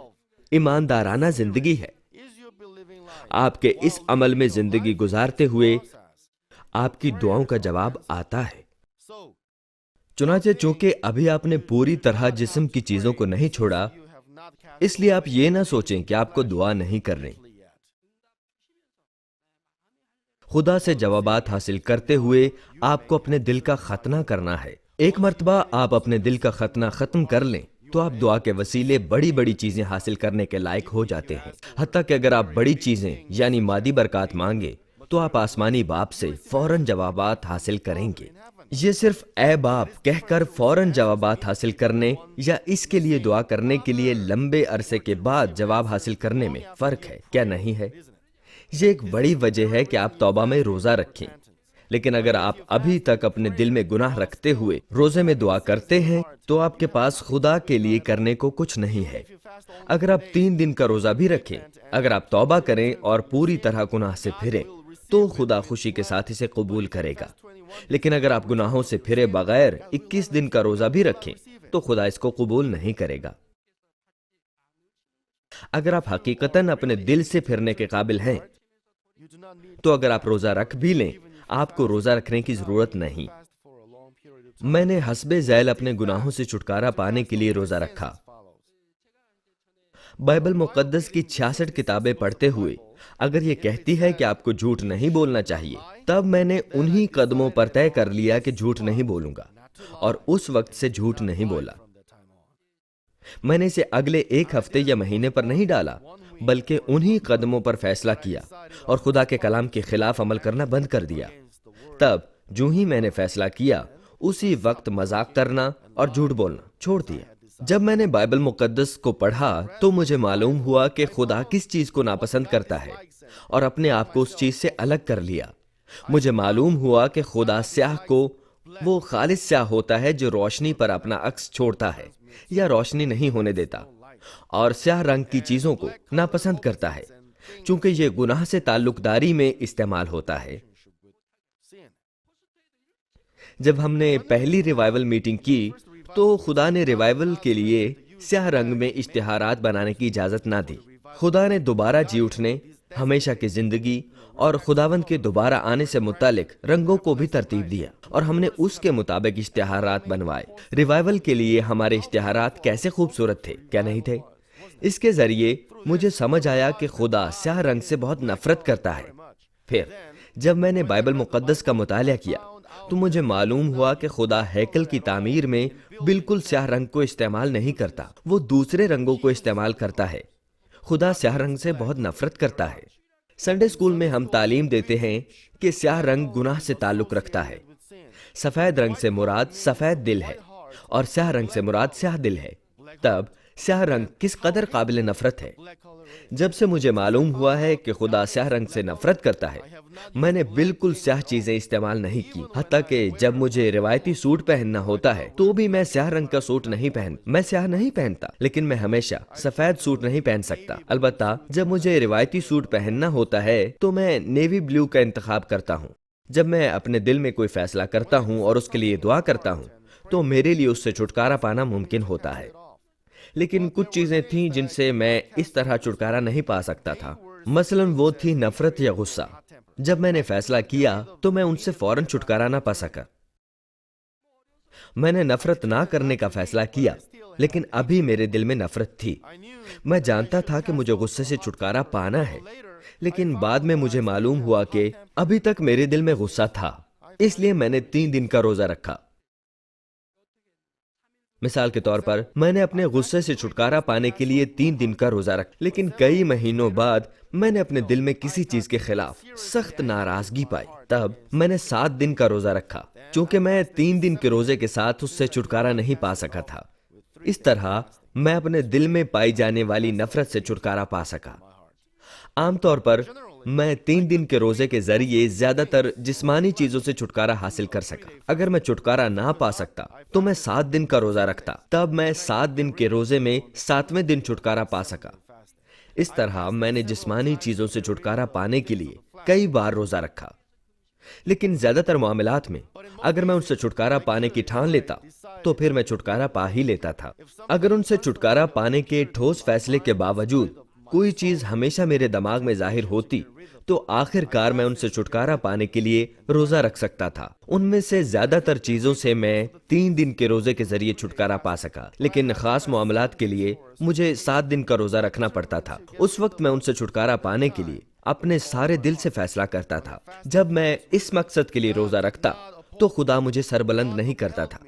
ایماندارانہ زندگی ہے۔ آپ کے اس عمل میں زندگی گزارتے ہوئے آپ کی دعاؤں کا جواب آتا ہے۔ چنانچہ چونکہ ابھی آپ نے پوری طرح جسم کی چیزوں کو نہیں چھوڑا، اس لیے آپ یہ نہ سوچیں کہ آپ کو دعا نہیں کرنی۔ خدا سے جوابات حاصل کرتے ہوئے آپ کو اپنے دل کا ختنہ کرنا ہے۔ ایک مرتبہ آپ اپنے دل کا ختنہ ختم کر لیں تو آپ دعا کے وسیلے بڑی بڑی چیزیں حاصل کرنے کے لائق ہو جاتے ہیں۔ حتیٰ کہ اگر آپ بڑی چیزیں یعنی مادی برکات مانگے تو آپ آسمانی باپ سے فوراً جوابات حاصل کریں گے۔ یہ صرف اے باپ کہہ کر فوراً جوابات حاصل کرنے یا اس کے لیے دعا کرنے کے لیے لمبے عرصے کے بعد جواب حاصل کرنے میں فرق ہے، کیا نہیں ہے؟ یہ ایک بڑی وجہ ہے کہ آپ توبہ میں روزہ رکھیں۔ لیکن اگر آپ ابھی تک اپنے دل میں گناہ رکھتے ہوئے روزے میں دعا کرتے ہیں تو آپ کے پاس خدا کے لیے کرنے کو کچھ نہیں ہے۔ اگر آپ 3 دن کا روزہ بھی رکھیں، اگر آپ توبہ کریں اور پوری طرح گناہ سے پھریں تو خدا خوشی کے ساتھ اسے قبول کرے گا۔ لیکن اگر آپ گناہوں سے پھرے بغیر 21 دن کا روزہ بھی رکھیں تو خدا اس کو قبول نہیں کرے گا۔ اگر آپ حقیقتاً اپنے دل سے پھرنے کے قابل ہیں تو اگر آپ روزہ رکھ بھی لیں، آپ کو روزہ رکھنے کی ضرورت نہیں۔ میں نے حسب ذیل اپنے گناہوں سے چھٹکارا پانے کے لیے روزہ رکھا۔ بائبل مقدس کی 66 کتابیں پڑھتے ہوئے اگر یہ کہتی ہے کہ آپ کو جھوٹ نہیں بولنا چاہیے، تب میں نے انہی قدموں پر طے کر لیا کہ جھوٹ نہیں بولوں گا، اور اس وقت سے جھوٹ نہیں بولا۔ میں نے اسے اگلے 1 ہفتے یا مہینے پر نہیں ڈالا، بلکہ انہی قدموں پر فیصلہ کیا اور خدا کے کلام کے خلاف عمل کرنا بند کر دیا۔ تب جو ہی میں نے فیصلہ کیا، اسی وقت مذاق کرنا اور جھوٹ بولنا چھوڑ دیا۔ جب میں نے بائبل مقدس کو پڑھا تو مجھے معلوم ہوا کہ خدا کس چیز کو ناپسند کرتا ہے اور اپنے آپ کو اس چیز سے الگ کر لیا۔ مجھے معلوم ہوا کہ خدا سیاہ کو وہ خالص سیاہ ہوتا ہے جو روشنی پر اپنا عکس چھوڑتا ہے یا روشنی نہیں ہونے دیتا، اور سیاہ رنگ کی چیزوں کو ناپسند کرتا ہے چونکہ یہ گناہ سے تعلق داری میں استعمال ہوتا ہے۔ جب ہم نے پہلی ریوائول میٹنگ کی تو خدا نے ریوائول کے لیے سیاہ رنگ میں اشتہارات بنانے کی اجازت نہ دی۔ خدا نے دوبارہ جی اٹھنے، ہمیشہ کی زندگی اور خداوند کے دوبارہ آنے سے متعلق رنگوں کو بھی ترتیب دیا، اور ہم نے اس کے مطابق اشتہارات بنوائے۔ ریوائول کے لیے ہمارے اشتہارات کیسے خوبصورت تھے، کیا نہیں تھے؟ اس کے ذریعے مجھے سمجھ آیا کہ خدا سیاہ رنگ سے بہت نفرت کرتا ہے۔ پھر جب میں نے بائبل مقدس کا مطالعہ کیا تو مجھے معلوم ہوا کہ خدا ہیکل کی تعمیر میں بالکل سیاہ رنگ کو استعمال نہیں کرتا، وہ دوسرے رنگوں کو استعمال کرتا ہے۔ خدا سیاہ رنگ سے بہت نفرت کرتا ہے۔ سنڈے اسکول میں ہم تعلیم دیتے ہیں کہ سیاہ رنگ گناہ سے تعلق رکھتا ہے۔ سفید رنگ سے مراد سفید دل ہے اور سیاہ رنگ سے مراد سیاہ دل ہے۔ تب سیاہ رنگ کس قدر قابل نفرت ہے۔ جب سے مجھے معلوم ہوا ہے کہ خدا سیاہ رنگ سے نفرت کرتا ہے، میں نے بالکل سیاہ چیزیں استعمال نہیں کی۔ حتیٰ کہ جب مجھے روایتی سوٹ پہننا ہوتا ہے تو بھی میں سیاہ رنگ کا سوٹ نہیں میں سیاہ نہیں پہنتا، لیکن میں ہمیشہ سفید سوٹ نہیں پہن سکتا۔ البتہ جب مجھے روایتی سوٹ پہننا ہوتا ہے تو میں نیوی بلیو کا انتخاب کرتا ہوں۔ جب میں اپنے دل میں کوئی فیصلہ کرتا ہوں اور اس کے لیے دعا کرتا ہوں تو میرے لیے اس سے چھٹکارا پانا ممکن ہوتا ہے۔ لیکن کچھ چیزیں تھیں جن سے میں اس طرح چھٹکارا نہیں پا سکتا تھا، مثلاً وہ تھی نفرت یا غصہ۔ جب میں نے فیصلہ کیا تو میں ان سے فوراً چھٹکارا نہ پا سکا۔ میں نے نفرت نہ کرنے کا فیصلہ کیا، لیکن ابھی میرے دل میں نفرت تھی۔ میں جانتا تھا کہ مجھے غصے سے چھٹکارا پانا ہے، لیکن بعد میں مجھے معلوم ہوا کہ ابھی تک میرے دل میں غصہ تھا، اس لیے میں نے 3 دن کا روزہ رکھا۔ مثال کے طور پر میں نے اپنے غصے سے چھٹکارا پانے کے لیے 3 دن کا روزہ رکھا، لیکن کئی مہینوں بعد میں نے اپنے دل میں کسی چیز کے خلاف سخت ناراضگی پائی۔ تب میں نے 7 دن کا روزہ رکھا، چونکہ میں 3 دن کے روزے کے ساتھ اس سے چھٹکارا نہیں پا سکا تھا۔ اس طرح میں اپنے دل میں پائی جانے والی نفرت سے چھٹکارا پا سکا۔ عام طور پر میں 3 دن کے روزے کے ذریعے زیادہ تر جسمانی چیزوں سے چھٹکارا حاصل کر سکا۔ اگر میں چھٹکارا نہ پا سکتا تو میں 7 دن کا روزہ رکھتا، تب میں 7 دن کے روزے میں 7ویں دن چھٹکارا پا سکا۔ اس طرح میں نے جسمانی چیزوں سے چھٹکارا پانے کے لیے کئی بار روزہ رکھا، لیکن زیادہ تر معاملات میں اگر میں ان سے چھٹکارا پانے کی ٹھان لیتا تو پھر میں چھٹکارا پا ہی لیتا تھا۔ اگر ان سے چھٹکارا پانے کے ٹھوس فیصلے کے باوجود کوئی چیز ہمیشہ میرے دماغ میں ظاہر ہوتی تو آخر کار میں ان سے چھٹکارا پانے کے لیے روزہ رکھ سکتا تھا۔ ان میں سے زیادہ تر چیزوں سے میں 3 دن کے روزے کے ذریعے چھٹکارا پا سکا، لیکن خاص معاملات کے لیے مجھے 7 دن کا روزہ رکھنا پڑتا تھا۔ اس وقت میں ان سے چھٹکارا پانے کے لیے اپنے سارے دل سے فیصلہ کرتا تھا۔ جب میں اس مقصد کے لیے روزہ رکھتا تو خدا مجھے سربلند نہیں کرتا تھا۔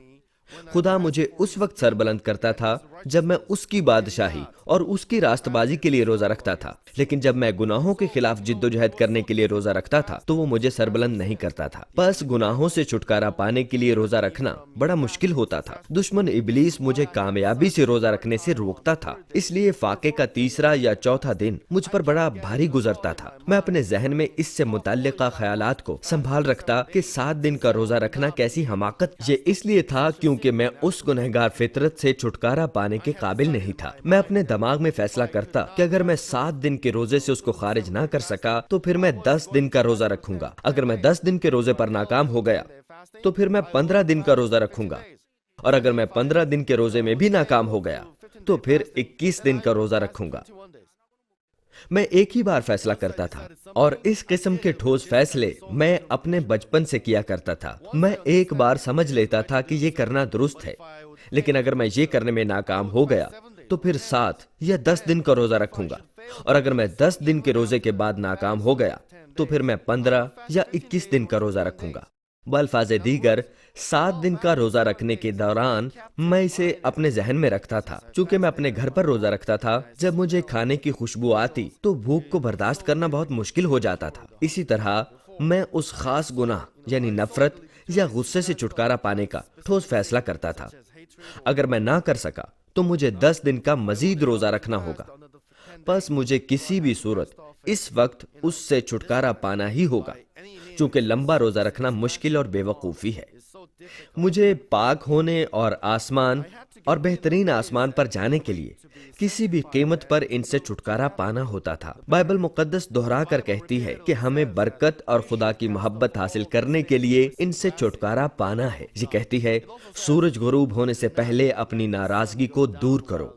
خدا مجھے اس وقت سربلند کرتا تھا جب میں اس کی بادشاہی اور اس کی راست بازی کے لیے روزہ رکھتا تھا، لیکن جب میں گناہوں کے خلاف جد و جہد کرنے کے لیے روزہ رکھتا تھا تو وہ مجھے سربلند نہیں کرتا تھا۔ بس گناہوں سے چھٹکارا پانے کے لیے روزہ رکھنا بڑا مشکل ہوتا تھا۔ دشمن ابلیس مجھے کامیابی سے روزہ رکھنے سے روکتا تھا، اس لیے فاقے کا 3 یا 4 دن مجھ پر بڑا بھاری گزرتا تھا۔ میں اپنے ذہن میں اس سے متعلقہ خیالات کو سنبھال رکھتا کہ 7 دن کا روزہ رکھنا کیسی حماقت۔ یہ اس لیے تھا کیونکہ میں اس گنہگار فطرت سے چھٹکارا پانے کے قابل نہیں تھا۔ میں اپنے دماغ میں فیصلہ کرتا کہ اگر میں 7 دن کے روزے سے اس کو خارج نہ کر سکا تو پھر میں 10 دن کا روزہ رکھوں گا۔ اگر میں 10 دن کے روزے پر ناکام ہو گیا تو پھر میں 15 دن کا روزہ رکھوں گا، اور اگر میں 15 دن کے روزے میں بھی ناکام ہو گیا تو پھر 21 دن کا روزہ رکھوں گا۔ میں ایک ہی بار فیصلہ کرتا تھا، اور اس قسم کے ٹھوس فیصلے میں اپنے بچپن سے کیا کرتا تھا۔ میں ایک بار سمجھ لیتا تھا کہ یہ کرنا درست ہے، لیکن اگر میں یہ کرنے میں ناکام ہو گیا تو پھر 7 یا 10 دن کا روزہ رکھوں گا، اور اگر میں 10 دن کے روزے کے بعد ناکام ہو گیا تو پھر میں 15 یا 21 دن کا روزہ رکھوں گا۔ بالفاظ دیگر 7 دن کا روزہ رکھنے کے دوران میں اسے اپنے ذہن میں رکھتا تھا۔ چونکہ میں اپنے گھر پر روزہ رکھتا تھا، جب مجھے کھانے کی خوشبو آتی تو بھوک کو برداشت کرنا بہت مشکل ہو جاتا تھا۔ اسی طرح میں اس خاص گناہ یعنی نفرت یا غصے سے چھٹکارا پانے کا ٹھوس فیصلہ کرتا تھا۔ اگر میں نہ کر سکا تو مجھے 10 دن کا مزید روزہ رکھنا ہوگا۔ پس مجھے کسی بھی صورت اس وقت اس سے چھٹکارا پانا ہی ہوگا، چونکہ لمبا روزہ رکھنا مشکل اور بے وقوفی ہے۔ مجھے پاک ہونے اور آسمان اور بہترین آسمان پر جانے کے لیے کسی بھی قیمت پر ان سے چھٹکارا پانا ہوتا تھا۔ بائبل مقدس دہرا کر کہتی ہے کہ ہمیں برکت اور خدا کی محبت حاصل کرنے کے لیے ان سے چھٹکارا پانا ہے۔ یہ کہتی ہے، سورج غروب ہونے سے پہلے اپنی ناراضگی کو دور کرو۔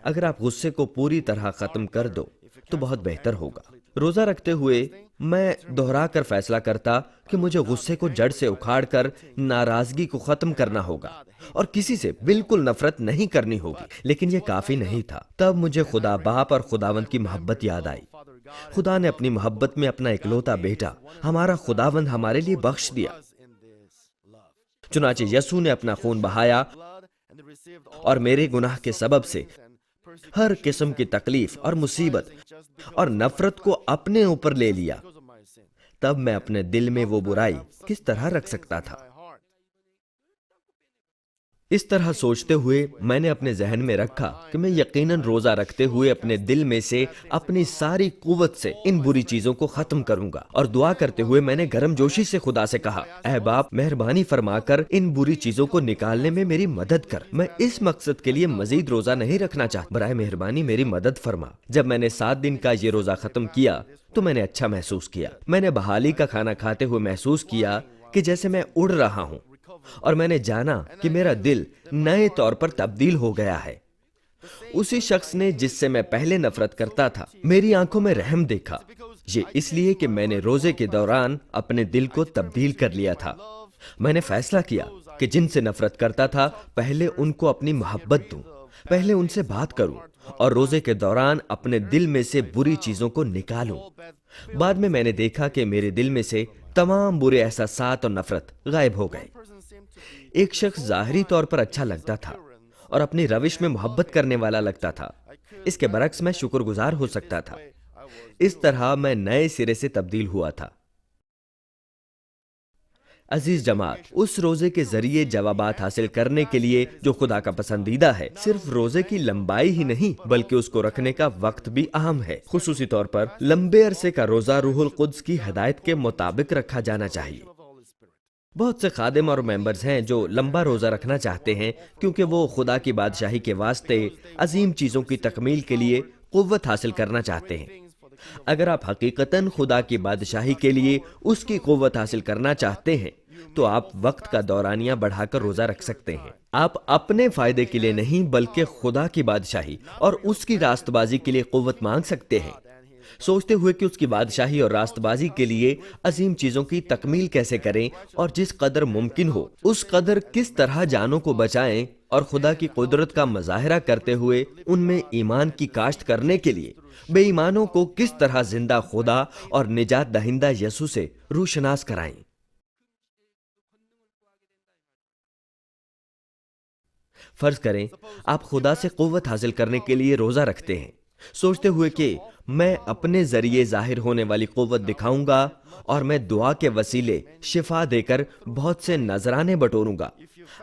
اگر آپ غصے کو پوری طرح ختم کر دو تو بہت بہتر ہوگا۔ روزہ رکھتے ہوئے میں دہرا کر فیصلہ کرتا کہ مجھے غصے کو جڑ سے اکھاڑ کر ناراضگی کو ختم کرنا ہوگا اور کسی سے بالکل نفرت نہیں کرنی ہوگی، لیکن یہ کافی نہیں تھا۔ تب مجھے خدا باپ اور خداوند کی محبت یاد آئی۔ خدا نے اپنی محبت میں اپنا اکلوتا بیٹا ہمارا خداوند ہمارے لیے بخش دیا۔ چنانچہ یسوع نے اپنا خون بہایا اور میرے گناہ کے سبب سے ہر قسم کی تکلیف اور مصیبت اور نفرت کو اپنے اوپر لے لیا۔ تب میں اپنے دل میں وہ برائی کس طرح رکھ سکتا تھا؟ اس طرح سوچتے ہوئے میں نے اپنے ذہن میں رکھا کہ میں یقیناً روزہ رکھتے ہوئے اپنے دل میں سے اپنی ساری قوت سے ان بری چیزوں کو ختم کروں گا، اور دعا کرتے ہوئے میں نے گرم جوشی سے خدا سے کہا، اے باپ، مہربانی فرما کر ان بری چیزوں کو نکالنے میں میری مدد کر۔ میں اس مقصد کے لیے مزید روزہ نہیں رکھنا چاہتا، برائے مہربانی میری مدد فرما۔ جب میں نے 7 دن کا یہ روزہ ختم کیا تو میں نے اچھا محسوس کیا۔ میں نے بحالی کا کھانا کھاتے ہوئے محسوس کیا کہ جیسے میں اڑ رہا ہوں، اور میں نے جانا کہ میرا دل نئے طور پر تبدیل ہو گیا ہے۔ اسی شخص نے جس سے میں پہلے نفرت کرتا تھا میری آنکھوں میں رحم دیکھا۔ یہ اس لیے کہ میں نے روزے کے دوران اپنے دل کو تبدیل کر لیا تھا۔ میں نے فیصلہ کیا کہ جن سے نفرت کرتا تھا پہلے ان کو اپنی محبت دوں، پہلے ان سے بات کروں، اور روزے کے دوران اپنے دل میں سے بری چیزوں کو نکالوں۔ بعد میں نے دیکھا کہ میرے دل میں سے تمام برے احساسات اور نفرت غائب ہو گئے۔ ایک شخص ظاہری طور پر اچھا لگتا تھا اور اپنی روش میں محبت کرنے والا لگتا تھا۔ اس کے برعکس میں شکر گزار ہو سکتا تھا۔ اس طرح میں نئے سرے سے تبدیل ہوا تھا۔ عزیز جماعت، اس روزے کے ذریعے جوابات حاصل کرنے کے لیے جو خدا کا پسندیدہ ہے، صرف روزے کی لمبائی ہی نہیں بلکہ اس کو رکھنے کا وقت بھی اہم ہے۔ خصوصی طور پر لمبے عرصے کا روزہ روح القدس کی ہدایت کے مطابق رکھا جانا چاہیے۔ بہت سے خادم اور ممبرز ہیں جو لمبا روزہ رکھنا چاہتے ہیں کیونکہ وہ خدا کی بادشاہی کے واسطے عظیم چیزوں کی تکمیل کے لیے قوت حاصل کرنا چاہتے ہیں۔ اگر آپ حقیقتاً خدا کی بادشاہی کے لیے اس کی قوت حاصل کرنا چاہتے ہیں تو آپ وقت کا دورانیہ بڑھا کر روزہ رکھ سکتے ہیں۔ آپ اپنے فائدے کے لیے نہیں بلکہ خدا کی بادشاہی اور اس کی راست بازی کے لیے قوت مانگ سکتے ہیں، سوچتے ہوئے کہ اس کی بادشاہی اور راست بازی کے لیے عظیم چیزوں کی تکمیل کیسے کریں اور جس قدر ممکن ہو اس قدر کس طرح جانوں کو بچائیں اور خدا کی قدرت کا مظاہرہ کرتے ہوئے ان میں ایمان کی کاشت کرنے کے لیے بے ایمانوں کو کس طرح زندہ خدا اور نجات دہندہ یسوع سے روشناس کرائیں۔ فرض کریں آپ خدا سے قوت حاصل کرنے کے لیے روزہ رکھتے ہیں، سوچتے ہوئے کہ میں اپنے ذریعے ظاہر ہونے والی قوت دکھاؤں گا اور میں دعا کے وسیلے شفا دے کر بہت سے نذرانے بٹوروں گا۔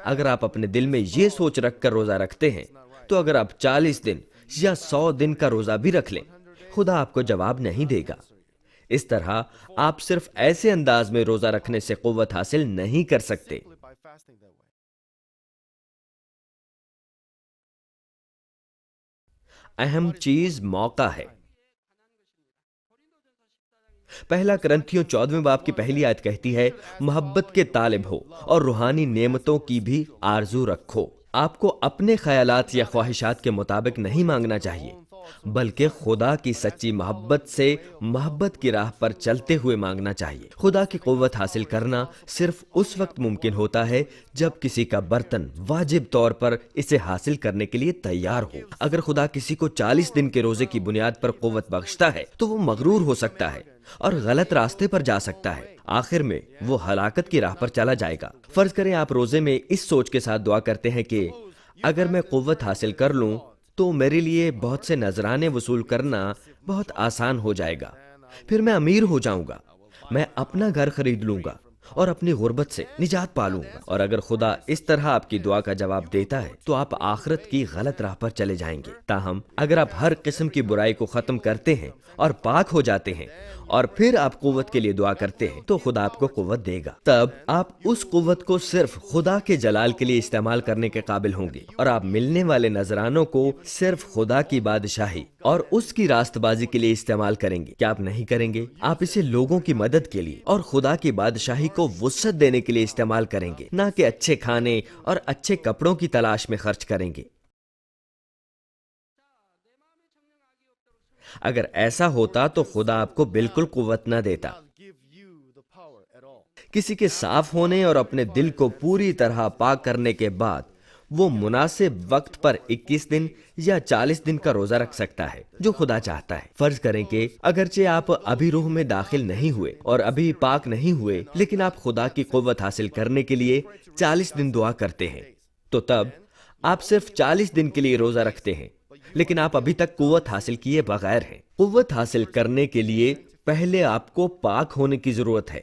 اگر آپ اپنے دل میں یہ سوچ رکھ کر روزہ رکھتے ہیں تو اگر آپ 40 دن یا 100 دن کا روزہ بھی رکھ لیں، خدا آپ کو جواب نہیں دے گا۔ اس طرح آپ صرف ایسے انداز میں روزہ رکھنے سے قوت حاصل نہیں کر سکتے۔ اہم چیز موقع ہے۔ پہلا کرنتھیوں 14 باب کی پہلی آیت کہتی ہے، محبت کے طالب ہو اور روحانی نعمتوں کی بھی آرزو رکھو۔ آپ کو اپنے خیالات یا خواہشات کے مطابق نہیں مانگنا چاہیے بلکہ خدا کی سچی محبت سے محبت کی راہ پر چلتے ہوئے مانگنا چاہیے۔ خدا کی قوت حاصل کرنا صرف اس وقت ممکن ہوتا ہے جب کسی کا برتن واجب طور پر اسے حاصل کرنے کے لیے تیار ہو۔ اگر خدا کسی کو 40 دن کے روزے کی بنیاد پر قوت بخشتا ہے تو وہ مغرور ہو سکتا ہے اور غلط راستے پر جا سکتا ہے۔ آخر میں وہ ہلاکت کی راہ پر چلا جائے گا۔ فرض کریں آپ روزے میں اس سوچ کے ساتھ دعا کرتے ہیں کہ اگر میں قوت حاصل کر لوں تو میرے لیے بہت سے نذرانے وصول کرنا بہت آسان ہو جائے گا، پھر میں امیر ہو جاؤں گا، میں اپنا گھر خرید لوں گا اور اپنی غربت سے نجات پالوں گا۔ اور اگر خدا اس طرح آپ کی دعا کا جواب دیتا ہے تو آپ آخرت کی غلط راہ پر چلے جائیں گے۔ تاہم اگر آپ ہر قسم کی برائی کو ختم کرتے ہیں اور پاک ہو جاتے ہیں اور پھر آپ قوت کے لیے دعا کرتے ہیں تو خدا آپ کو قوت دے گا۔ تب آپ اس قوت کو صرف خدا کے جلال کے لیے استعمال کرنے کے قابل ہوں گے اور آپ ملنے والے نذرانوں کو صرف خدا کی بادشاہی اور اس کی راست بازی کے لیے استعمال کریں گے۔ کیا آپ نہیں کریں گے؟ آپ اسے لوگوں کی مدد کے لیے اور خدا کی بادشاہی کو وسعت دینے کے لیے استعمال کریں گے، نہ کہ اچھے کھانے اور اچھے کپڑوں کی تلاش میں خرچ کریں گے۔ اگر ایسا ہوتا تو خدا آپ کو بالکل قوت نہ دیتا۔ کسی کے صاف ہونے اور اپنے دل کو پوری طرح پاک کرنے کے بعد وہ مناسب وقت پر 21 دن یا 40 دن کا روزہ رکھ سکتا ہے جو خدا چاہتا ہے۔ فرض کریں کہ اگرچہ آپ ابھی روح میں داخل نہیں ہوئے اور ابھی پاک نہیں ہوئے لیکن آپ خدا کی قوت حاصل کرنے کے لیے 40 دن دعا کرتے ہیں، تو تب آپ صرف 40 دن کے لیے روزہ رکھتے ہیں لیکن آپ ابھی تک قوت حاصل کیے بغیر ہیں۔ قوت حاصل کرنے کے لیے پہلے آپ کو پاک ہونے کی ضرورت ہے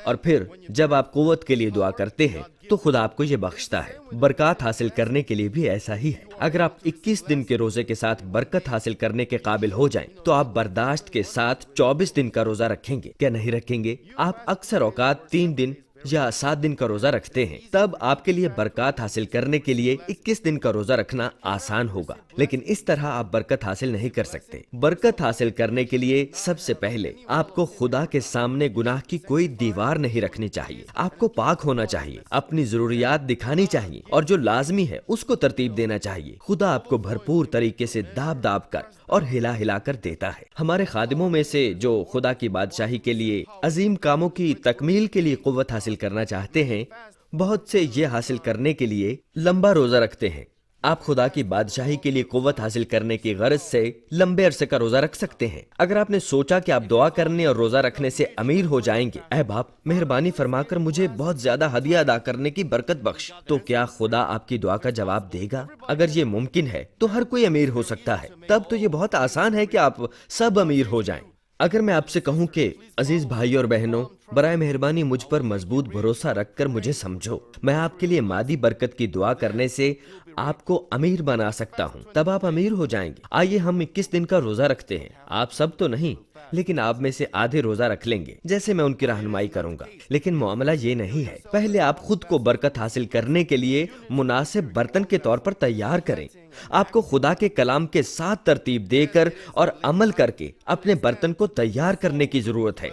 اور پھر جب آپ قوت کے لیے دعا کرتے ہیں تو خدا آپ کو یہ بخشتا ہے۔ برکات حاصل کرنے کے لیے بھی ایسا ہی ہے۔ اگر آپ 21 دن کے روزے کے ساتھ برکت حاصل کرنے کے قابل ہو جائیں تو آپ برداشت کے ساتھ 24 دن کا روزہ رکھیں گے، کیا نہیں رکھیں گے؟ آپ اکثر اوقات 3 دن یا 7 دن کا روزہ رکھتے ہیں، تب آپ کے لیے برکات حاصل کرنے کے لیے 21 دن کا روزہ رکھنا آسان ہوگا، لیکن اس طرح آپ برکت حاصل نہیں کر سکتے۔ برکت حاصل کرنے کے لیے سب سے پہلے آپ کو خدا کے سامنے گناہ کی کوئی دیوار نہیں رکھنی چاہیے۔ آپ کو پاک ہونا چاہیے، اپنی ضروریات دکھانی چاہیے اور جو لازمی ہے اس کو ترتیب دینا چاہیے۔ خدا آپ کو بھرپور طریقے سے داب داب کر اور ہلا ہلا کر دیتا ہے۔ ہمارے خادموں میں سے جو خدا کی بادشاہی کے لیے عظیم کاموں کی تکمیل کے لیے قوت حاصل کرنا چاہتے ہیں، بہت سے یہ حاصل کرنے کے لیے لمبا روزہ رکھتے ہیں۔ آپ خدا کی بادشاہی کے لیے قوت حاصل کرنے کی غرض سے لمبے عرصے کا روزہ رکھ سکتے ہیں۔ اگر آپ نے سوچا کہ آپ دعا کرنے اور روزہ رکھنے سے امیر ہو جائیں گے، اے باپ مہربانی فرما کر مجھے بہت زیادہ ہدیہ ادا کرنے کی برکت بخش، تو کیا خدا آپ کی دعا کا جواب دے گا؟ اگر یہ ممکن ہے تو ہر کوئی امیر ہو سکتا ہے، تب تو یہ بہت آسان ہے کہ آپ سب امیر ہو جائیں۔ اگر میں آپ سے کہوں کہ عزیز بھائی اور بہنوں، برائے مہربانی مجھ پر مضبوط بھروسہ رکھ کر مجھے سمجھو، میں آپ کے لیے مادی برکت کی دعا کرنے سے آپ کو امیر بنا سکتا ہوں، تب آپ امیر ہو جائیں گے۔ آئیے ہم 21 دن کا روزہ رکھتے ہیں، آپ سب تو نہیں، لیکن آپ میں سے آدھے روزہ رکھ لیں گے، جیسے میں ان کی رہنمائی کروں گا۔ لیکن معاملہ یہ نہیں ہے، پہلے آپ خود کو برکت حاصل کرنے کے لیے مناسب برتن کے طور پر تیار کریں۔ آپ کو خدا کے کلام کے ساتھ ترتیب دے کر اور عمل کر کے اپنے برتن کو تیار کرنے کی ضرورت ہے،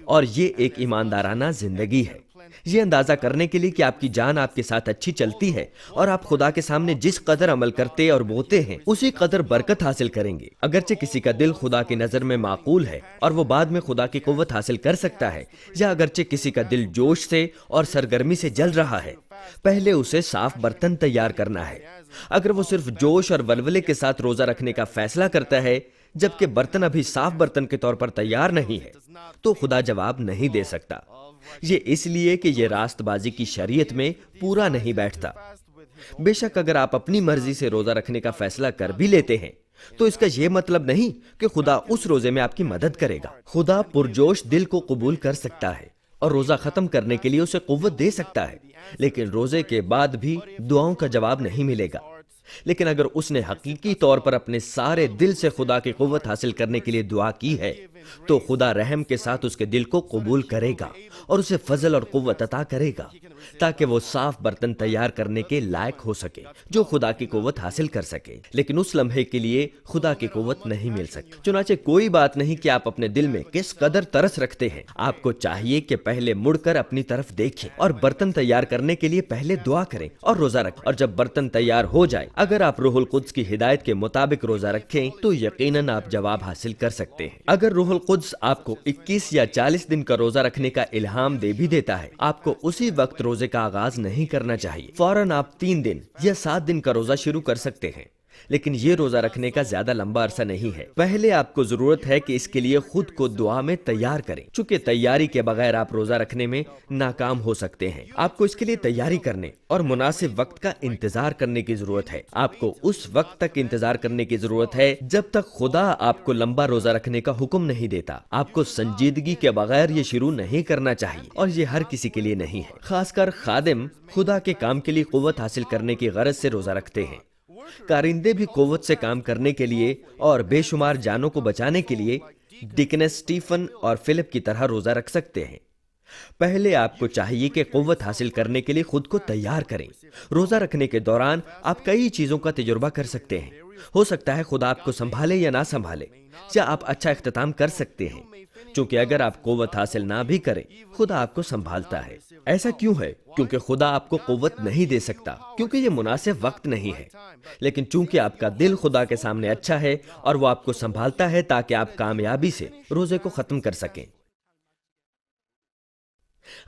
اور یہ ایک ایماندارانہ زندگی ہے۔ یہ اندازہ کرنے کے لیے کہ آپ کی جان آپ کے ساتھ اچھی چلتی ہے اور آپ خدا کے سامنے جس قدر عمل کرتے اور بوتے ہیں اسی قدر برکت حاصل کریں گے۔ اگرچہ کسی کا دل خدا کی نظر میں معقول ہے اور وہ بعد میں خدا کی قوت حاصل کر سکتا ہے، یا اگرچہ کسی کا دل جوش سے اور سرگرمی سے جل رہا ہے، پہلے اسے صاف برتن تیار کرنا ہے۔ اگر وہ صرف جوش اور ولولے کے ساتھ روزہ رکھنے کا فیصلہ کرتا ہے جبکہ برتن ابھی صاف برتن کے طور پر تیار نہیں ہے، تو خدا جواب نہیں دے سکتا۔ یہ اس لیے کہ یہ راست بازی کی شریعت میں پورا نہیں بیٹھتا۔ بے شک اگر آپ اپنی مرضی سے روزہ رکھنے کا فیصلہ کر بھی لیتے ہیں تو اس کا یہ مطلب نہیں کہ خدا اس روزے میں آپ کی مدد کرے گا۔ خدا پرجوش دل کو قبول کر سکتا ہے اور روزہ ختم کرنے کے لیے اسے قوت دے سکتا ہے، لیکن روزے کے بعد بھی دعاؤں کا جواب نہیں ملے گا۔ لیکن اگر اس نے حقیقی طور پر اپنے سارے دل سے خدا کی قوت حاصل کرنے کے لیے دعا کی ہے تو خدا رحم کے ساتھ اس کے دل کو قبول کرے گا اور اسے فضل اور قوت عطا کرے گا تاکہ وہ صاف برتن تیار کرنے کے لائق ہو سکے جو خدا کی قوت حاصل کر سکے۔ لیکن اس لمحے کے لیے خدا کی قوت نہیں مل سکتی۔ چنانچہ کوئی بات نہیں کہ آپ اپنے دل میں کس قدر ترس رکھتے ہیں، آپ کو چاہیے کہ پہلے مڑ کر اپنی طرف دیکھیں اور برتن تیار کرنے کے لیے پہلے دعا کریں اور روزہ رکھیں، اور جب برتن تیار ہو جائے اگر آپ روح القدس کی ہدایت کے مطابق روزہ رکھیں تو یقیناً آپ جواب حاصل کر سکتے ہیں۔ اگر روح القدس آپ کو 21 یا 40 دن کا روزہ رکھنے کا الہام دے بھی دیتا ہے، آپ کو اسی وقت روزے کا آغاز نہیں کرنا چاہیے۔ فوراً آپ 3 دن یا 7 دن کا روزہ شروع کر سکتے ہیں، لیکن یہ روزہ رکھنے کا زیادہ لمبا عرصہ نہیں ہے۔ پہلے آپ کو ضرورت ہے کہ اس کے لیے خود کو دعا میں تیار کریں، چونکہ تیاری کے بغیر آپ روزہ رکھنے میں ناکام ہو سکتے ہیں۔ آپ کو اس کے لیے تیاری کرنے اور مناسب وقت کا انتظار کرنے کی ضرورت ہے۔ آپ کو اس وقت تک انتظار کرنے کی ضرورت ہے جب تک خدا آپ کو لمبا روزہ رکھنے کا حکم نہیں دیتا۔ آپ کو سنجیدگی کے بغیر یہ شروع نہیں کرنا چاہیے، اور یہ ہر کسی کے لیے نہیں ہے۔ خاص کر خادم خدا کے کام کے لیے قوت حاصل کرنے کی غرض سے روزہ رکھتے ہیں۔ کارندے بھی قوت سے کام کرنے کے لیے اور بے شمار جانوں کو بچانے کے لیے ڈیکنس اسٹیفن اور فلپ کی طرح روزہ رکھ سکتے ہیں۔ پہلے آپ کو چاہیے کہ قوت حاصل کرنے کے لیے خود کو تیار کریں۔ روزہ رکھنے کے دوران آپ کئی چیزوں کا تجربہ کر سکتے ہیں۔ ہو سکتا ہے خدا آپ کو سنبھالے یا نہ سنبھالے، یا آپ اچھا اختتام کر سکتے ہیں، چونکہ اگر آپ قوت حاصل نہ بھی کریں خدا آپ کو سنبھالتا ہے۔ ایسا کیوں ہے؟ کیونکہ خدا آپ کو قوت نہیں دے سکتا، کیونکہ یہ مناسب وقت نہیں ہے، لیکن چونکہ آپ کا دل خدا کے سامنے اچھا ہے اور وہ آپ کو سنبھالتا ہے تاکہ آپ کامیابی سے روزے کو ختم کر سکیں۔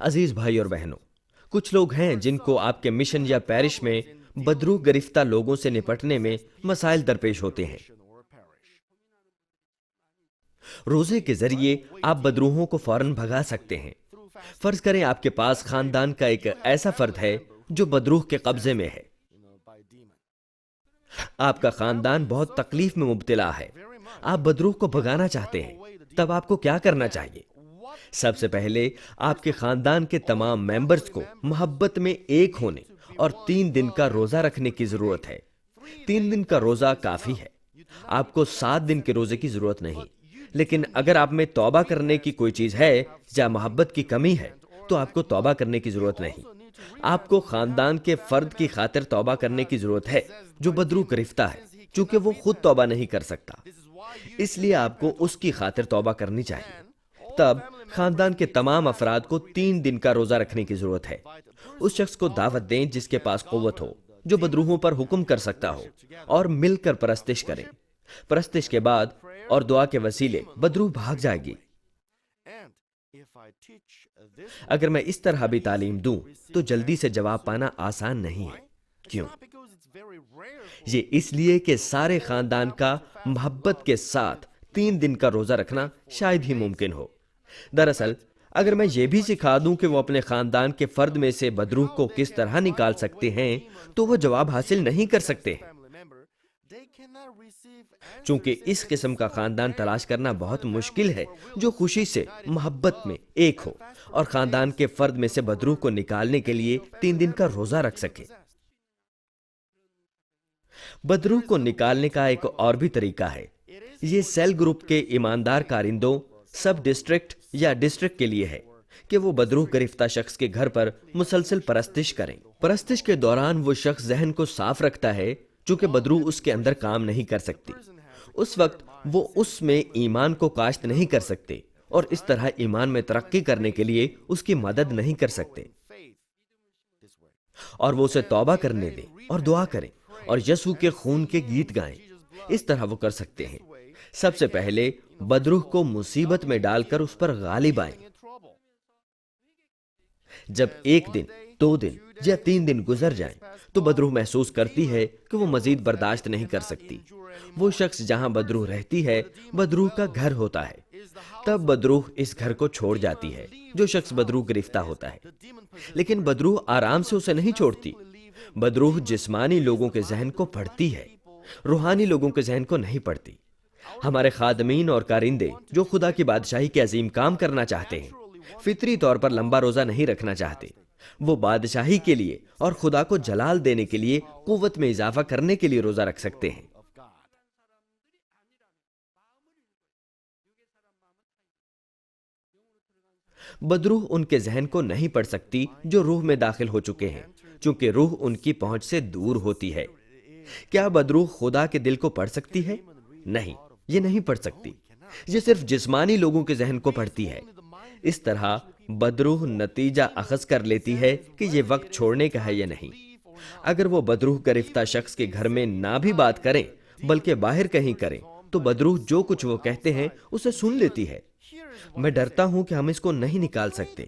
عزیز بھائی اور بہنوں، کچھ لوگ ہیں جن کو آپ کے مشن یا پیرش میں بدروح گرفتہ لوگوں سے نپٹنے میں مسائل درپیش ہوتے ہیں۔ روزے کے ذریعے آپ بدروحوں کو فوراً بھگا سکتے ہیں۔ فرض کریں آپ کے پاس خاندان کا ایک ایسا فرد ہے جو بدروح کے قبضے میں ہے۔ آپ کا خاندان بہت تکلیف میں مبتلا ہے، آپ بدروح کو بھگانا چاہتے ہیں، تب آپ کو کیا کرنا چاہیے؟ سب سے پہلے آپ کے خاندان کے تمام ممبرز کو محبت میں ایک ہونے اور 3 دن کا روزہ رکھنے کی ضرورت ہے۔ 3 دن کا روزہ کافی ہے، آپ کو 7 دن کے روزے کی ضرورت نہیں۔ لیکن اگر آپ میں توبہ کرنے کی کوئی چیز ہے یا محبت کی کمی ہے تو آپ کو توبہ کرنے کی ضرورت نہیں۔ آپ کو خاندان کے فرد کی خاطر توبہ کرنے کی ضرورت ہے جو بدروح گرفتہ ہے، چونکہ وہ خود توبہ نہیں کر سکتا، اس لیے آپ کو اس کی خاطر توبہ کرنی چاہیے۔ تب خاندان کے تمام افراد کو 3 دن کا روزہ رکھنے کی ضرورت ہے۔ اس شخص کو دعوت دیں جس کے پاس قوت ہو، جو بدروحوں پر حکم کر سکتا ہو، اور مل کر پرستش کریں۔ پرستش کے بعد اور دعا کے وسیلے بدروح بھاگ جائے گی۔ اگر میں اس طرح بھی تعلیم دوں تو جلدی سے جواب پانا آسان نہیں ہے۔ کیوں؟ یہ اس لیے کہ سارے خاندان کا محبت کے ساتھ 3 دن کا روزہ رکھنا شاید ہی ممکن ہو۔ دراصل اگر میں یہ بھی سکھا دوں کہ وہ اپنے خاندان کے فرد میں سے بدروح کو کس طرح نکال سکتے ہیں تو وہ جواب حاصل نہیں کر سکتے ہیں۔ چونکہ اس قسم کا خاندان تلاش کرنا بہت مشکل ہے جو خوشی سے محبت میں ایک ہو اور خاندان کے فرد میں سے بدروح کو نکالنے کے لیے 3 دن کا روزہ رکھ سکے۔ بدروح کو نکالنے کا ایک اور بھی طریقہ ہے۔ یہ سیل گروپ کے ایماندار کارندوں، سب ڈسٹرکٹ یا ڈسٹرکٹ کے لیے ہے کہ وہ بدروح گرفتہ شخص کے گھر پر مسلسل پرستش کریں۔ پرستش کے دوران وہ شخص ذہن کو صاف رکھتا ہے چونکہ بدروح اس کے اندر کام نہیں کر سکتی۔ اس وقت وہ اس میں ایمان کو کاشت نہیں کر سکتے اور اس طرح ایمان میں ترقی کرنے کے لیے اس کی مدد نہیں کر سکتے، اور وہ اسے توبہ کرنے دیں اور دعا کریں اور یسوع کے خون کے گیت گائیں۔ اس طرح وہ کر سکتے ہیں۔ سب سے پہلے بدروح کو مصیبت میں ڈال کر اس پر غالب آئیں۔ جب 1 دن، 2 دن یا 3 دن گزر جائیں تو بدروح محسوس کرتی ہے کہ وہ مزید برداشت نہیں کر سکتی۔ وہ شخص جہاں بدروح رہتی ہے بدروح کا گھر ہوتا ہے۔ تب بدروح اس گھر کو چھوڑ جاتی ہے جو شخص بدروح گرفتہ ہوتا ہے، لیکن بدروح آرام سے اسے نہیں چھوڑتی۔ بدروح جسمانی لوگوں کے ذہن کو پڑھتی ہے، روحانی لوگوں کے ذہن کو نہیں پڑھتی۔ ہمارے خادمین اور کارندے جو خدا کی بادشاہی کے عظیم کام کرنا چاہتے ہیں فطری طور پر لمبا روزہ نہیں رکھنا چاہتے۔ وہ بادشاہی کے لیے اور خدا کو جلال دینے کے لیے قوت میں اضافہ کرنے کے لیے روزہ رکھ سکتے ہیں۔ بدروح ان کے ذہن کو نہیں پڑھ سکتی جو روح میں داخل ہو چکے ہیں، چونکہ روح ان کی پہنچ سے دور ہوتی ہے۔ کیا بدروح خدا کے دل کو پڑھ سکتی ہے؟ نہیں، یہ نہیں پڑھ سکتی۔ یہ صرف جسمانی لوگوں کے ذہن کو پڑھتی ہے۔ اس طرح بدروح نتیجہ اخذ کر لیتی ہے کہ یہ وقت چھوڑنے کا ہے یا نہیں۔ اگر وہ بدروح گرفتہ شخص کے گھر میں نہ بھی بات کریں بلکہ باہر کہیں کریں تو بدروح جو کچھ وہ کہتے ہیں اسے سن لیتی ہے۔ میں ڈرتا ہوں کہ ہم اس کو نہیں نکال سکتے،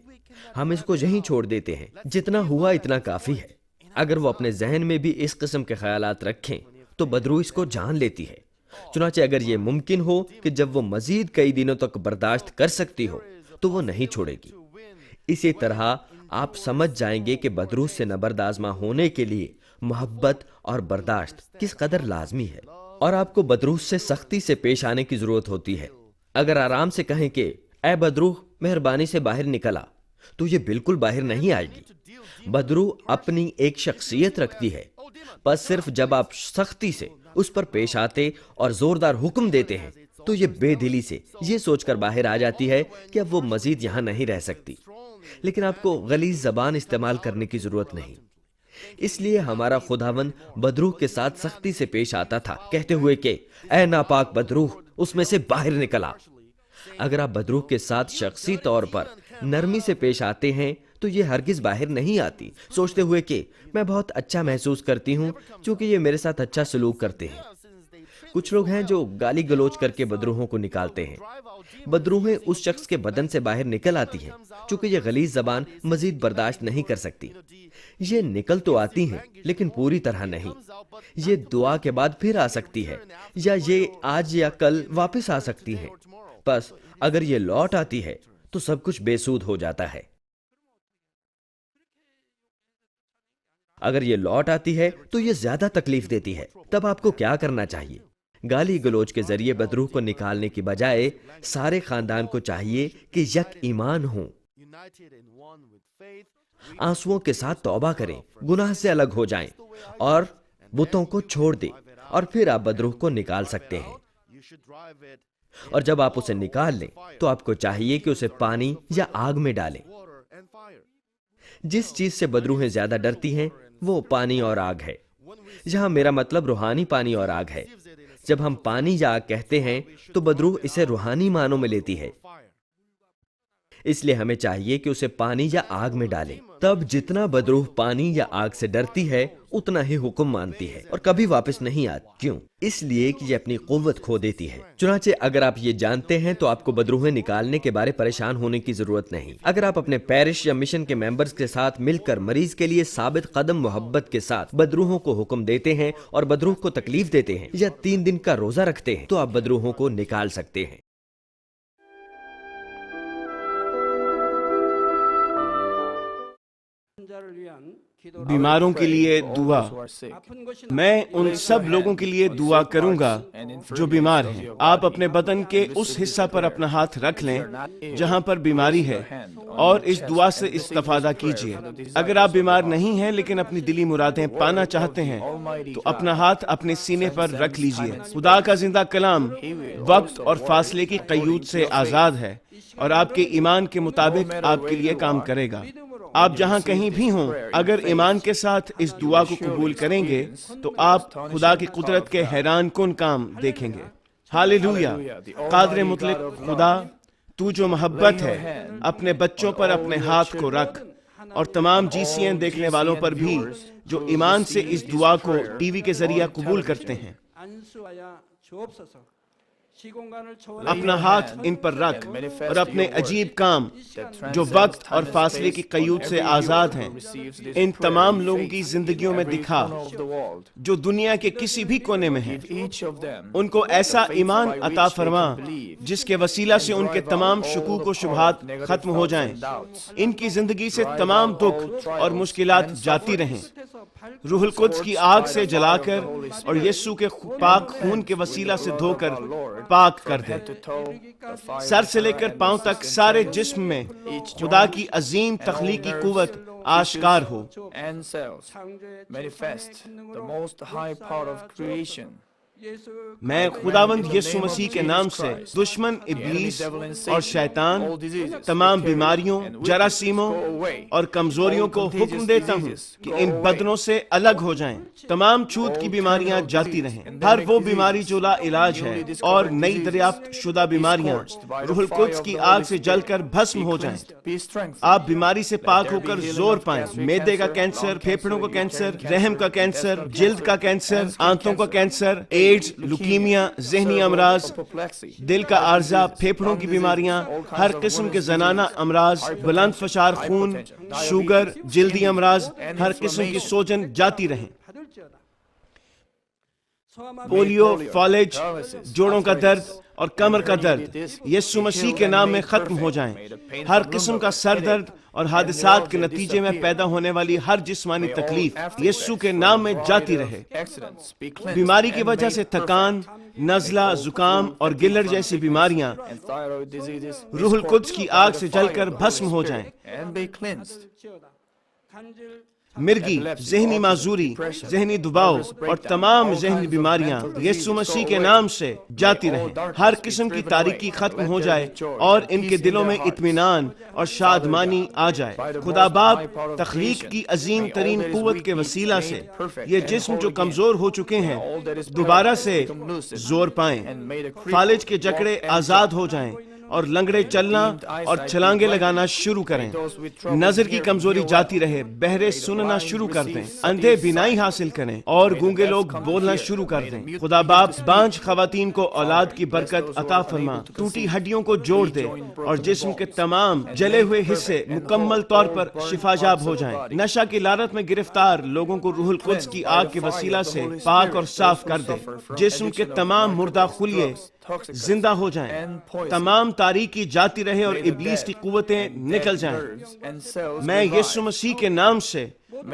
ہم اس کو یہیں چھوڑ دیتے ہیں، جتنا ہوا اتنا کافی ہے۔ اگر وہ اپنے ذہن میں بھی اس قسم کے خیالات رکھیں تو بدروح اس کو جان لیتی ہے۔ چنانچہ اگر یہ ممکن ہو کہ جب وہ مزید کئی دنوں تک برداشت کر سکتی ہو تو وہ نہیں چھوڑے گی۔ اسی طرح آپ سمجھ جائیں گے کہ بدروح سے نبرد آزما ہونے کے لیے محبت اور برداشت کس قدر لازمی ہے، اور آپ کو بدروح سے سختی سے پیش آنے کی ضرورت ہوتی ہے۔ اگر آرام سے کہیں کہ اے بدروح مہربانی سے باہر نکل آ، تو یہ بالکل باہر نہیں آئے گی۔ بدروح اپنی ایک شخصیت رکھتی ہے، بس صرف جب آپ سختی سے اس پر پیش آتے اور زوردار حکم دیتے ہیں تو یہ بے دلی سے یہ سوچ کر باہر آ جاتی ہے کہ اب وہ مزید یہاں نہیں رہ سکتی۔ لیکن آپ کو غلیظ زبان استعمال کرنے کی ضرورت نہیں۔ اس لیے ہمارا خداوند بدروح کے ساتھ سختی سے پیش آتا تھا، کہتے ہوئے کہ اے ناپاک بدروح اس میں سے باہر نکل آ۔ اگر آپ بدروح کے ساتھ شخصی طور پر نرمی سے پیش آتے ہیں تو یہ ہرگز باہر نہیں آتی، سوچتے ہوئے کہ میں بہت اچھا محسوس کرتی ہوں چونکہ یہ میرے ساتھ اچھا سلوک کرتے ہیں۔ کچھ لوگ ہیں جو گالی گلوچ کر کے بدروحوں کو نکالتے ہیں۔ بدروحیں اس شخص کے بدن سے باہر نکل آتی ہیں چونکہ یہ غلیظ زبان مزید برداشت نہیں کر سکتی۔ یہ نکل تو آتی ہیں لیکن پوری طرح نہیں۔ یہ دعا کے بعد پھر آ سکتی ہے، یا یہ آج یا کل واپس آ سکتی ہیں۔ بس اگر یہ لوٹ آتی ہے تو سب کچھ بے سود ہو جاتا ہے۔ اگر یہ لوٹ آتی ہے تو یہ زیادہ تکلیف دیتی ہے۔ تب آپ کو کیا کرنا چاہیے؟ گالی گلوچ کے ذریعے بدروح کو نکالنے کی بجائے سارے خاندان کو چاہیے کہ یک ایمان ہوں، آنسوؤں کے ساتھ توبہ کریں، گناہ سے الگ ہو جائیں اور بتوں کو چھوڑ دیں، اور پھر آپ بدروح کو نکال سکتے ہیں۔ اور جب آپ اسے نکال لیں تو آپ کو چاہیے کہ اسے پانی یا آگ میں ڈالیں۔ جس چیز سے بدروحیں زیادہ ڈرتی ہیں وہ پانی اور آگ ہے۔ یہاں میرا مطلب روحانی پانی اور آگ ہے۔ جب ہم پانی یا آگ کہتے ہیں تو بدروح اسے روحانی معنوں میں لیتی ہے، اس لیے ہمیں چاہیے کہ اسے پانی یا آگ میں ڈالیں۔ تب جتنا بدروح پانی یا آگ سے ڈرتی ہے اتنا ہی حکم مانتی ہے اور کبھی واپس نہیں آتی۔ کیوں؟ اس لیے کہ یہ اپنی قوت کھو دیتی ہے۔ چنانچہ اگر آپ یہ جانتے ہیں تو آپ کو بدروحیں نکالنے کے بارے پریشان ہونے کی ضرورت نہیں۔ اگر آپ اپنے پیرش یا مشن کے ممبرز کے ساتھ مل کر مریض کے لیے ثابت قدم محبت کے ساتھ بدروحوں کو حکم دیتے ہیں اور بدروح کو تکلیف دیتے ہیں یا 3 دن کا روزہ رکھتے ہیں تو آپ بدروحوں کو نکال سکتے ہیں۔ بیماروں کے لیے دعا۔ میں ان سب لوگوں کے لیے دعا کروں گا جو بیمار ہیں۔ آپ اپنے بدن کے اس حصہ پر اپنا ہاتھ رکھ لیں جہاں پر بیماری ہے اور اس دعا سے استفادہ کیجیے۔ اگر آپ بیمار نہیں ہیں لیکن اپنی دلی مرادیں پانا چاہتے ہیں تو اپنا ہاتھ اپنے سینے پر رکھ لیجیے۔ خدا کا زندہ کلام وقت اور فاصلے کی قیود سے آزاد ہے اور آپ کے ایمان کے مطابق آپ کے لیے کام کرے گا۔ آپ جہاں کہیں بھی ہوں، اگر ایمان کے ساتھ اس دعا کو قبول کریں گے تو آپ خدا کی قدرت کے حیران کن کام دیکھیں گے۔ ہاللیلویہ۔ قادر مطلق خدا، تو جو محبت ہے، اپنے بچوں پر اپنے ہاتھ کو رکھ اور تمام GCN دیکھنے والوں پر بھی جو ایمان سے اس دعا کو ٹی وی کے ذریعہ قبول کرتے ہیں۔ اپنا ہاتھ ان پر رکھ اور اپنے عجیب کام جو وقت اور فاصلے کی قیود سے آزاد ہیں ان تمام لوگوں کی زندگیوں میں دکھا جو دنیا کے کسی بھی کونے میں ہیں۔ ان کو ایسا ایمان عطا فرما جس کے وسیلہ سے ان کے تمام شکوک و شبہات ختم ہو جائیں، ان کی زندگی سے تمام دکھ اور مشکلات جاتی رہیں۔ روح القدس کی آگ سے جلا کر اور یسوع کے پاک خون کے وسیلہ سے دھو کر پاک کر دے۔ سر سے لے کر پاؤں تک سارے جسم میں خدا کی عظیم تخلیقی قوت آشکار ہو۔ میں خداوند یسوع مسیح کے نام سے دشمن ابلیس اور شیطان، تمام بیماریوں، جراثیموں اور کمزوریوں کو حکم دیتا ہوں کہ ان بدنوں سے الگ ہو جائیں۔ تمام چھوت کی بیماریاں جاتی رہیں۔ ہر وہ بیماری جو لا علاج ہے اور نئی دریافت شدہ بیماریاں روح القدس کی آگ سے جل کر بھسم ہو جائیں۔ آپ بیماری سے پاک ہو کر زور پائیں۔ معدے کا کینسر، پھیپھڑوں کا کینسر، رحم کا کینسر، جلد کا کینسر، آنتوں کا کینسر، ایڈز، لوکیمیا، ذہنی امراض، دل کا عارضہ، پھیپھڑوں کی بیماریاں، ہر قسم کے زنانہ امراض، بلند فشار خون، شوگر، جلدی امراض، ہر قسم کی سوجن جاتی رہیں۔ پولیو، فالج، جوڑوں کا درد اور کمر کا درد یسوع مسیح کے نام میں ختم ہو جائیں۔ ہر قسم کا سر درد اور حادثات کے نتیجے میں پیدا ہونے والی ہر جسمانی تکلیف یسوع کے نام میں جاتی رہے۔ بیماری کی وجہ سے تھکان، نزلہ، زکام اور گلر جیسی بیماریاں روح القدس کی آگ سے جل کر بھسم ہو جائیں۔ مرگی، ذہنی معذوری، ذہنی دباؤ اور تمام ذہنی بیماریاں یسوع مسیح کے نام سے جاتی رہیں۔ ہر قسم کی تاریکی ختم ہو جائے اور ان کے دلوں میں اطمینان اور شادمانی آ جائے۔ خدا باپ تخلیق کی عظیم ترین قوت کے وسیلہ سے یہ جسم جو کمزور ہو چکے ہیں دوبارہ سے زور پائیں، فالج کے جکڑے آزاد ہو جائیں اور لنگڑے چلنا اور چھلانگے لگانا شروع کریں۔ نظر کی کمزوری جاتی رہے، بہرے سننا شروع کر دیں، اندھے بینائی حاصل کریں اور گونگے لوگ بولنا شروع کر دیں۔ خدا باپ بانجھ خواتین کو اولاد کی برکت عطا فرما، ٹوٹی ہڈیوں کو جوڑ دے اور جسم کے تمام جلے ہوئے حصے مکمل طور پر شفایاب ہو جائیں۔ نشہ کی لعنت میں گرفتار لوگوں کو روح القدس کی آگ کے وسیلہ سے پاک اور صاف کر دے۔ جسم کے تمام مردہ خلیے زندہ ہو جائیں، تمام تاریکی جاتی رہے اور ابلیس کی قوتیں نکل جائیں۔ میں یسوع مسیح کے نام سے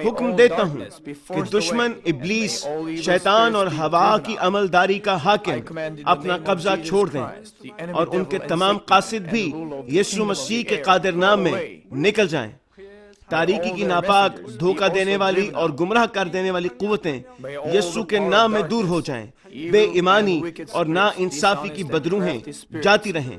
حکم دیتا ہوں کہ دشمن ابلیس، شیطان اور ہوا کی عملداری کا حاکم اپنا قبضہ چھوڑ دیں اور ان کے تمام قاصد بھی یسوع مسیح کے قادر نام میں نکل جائیں۔ تاریکی کی ناپاک، دھوکہ دینے والی اور گمراہ کر دینے والی قوتیں یسوع کے نام میں دور ہو جائیں۔ بے ایمانی اور نا انصافی کی بدروہیں جاتی رہیں،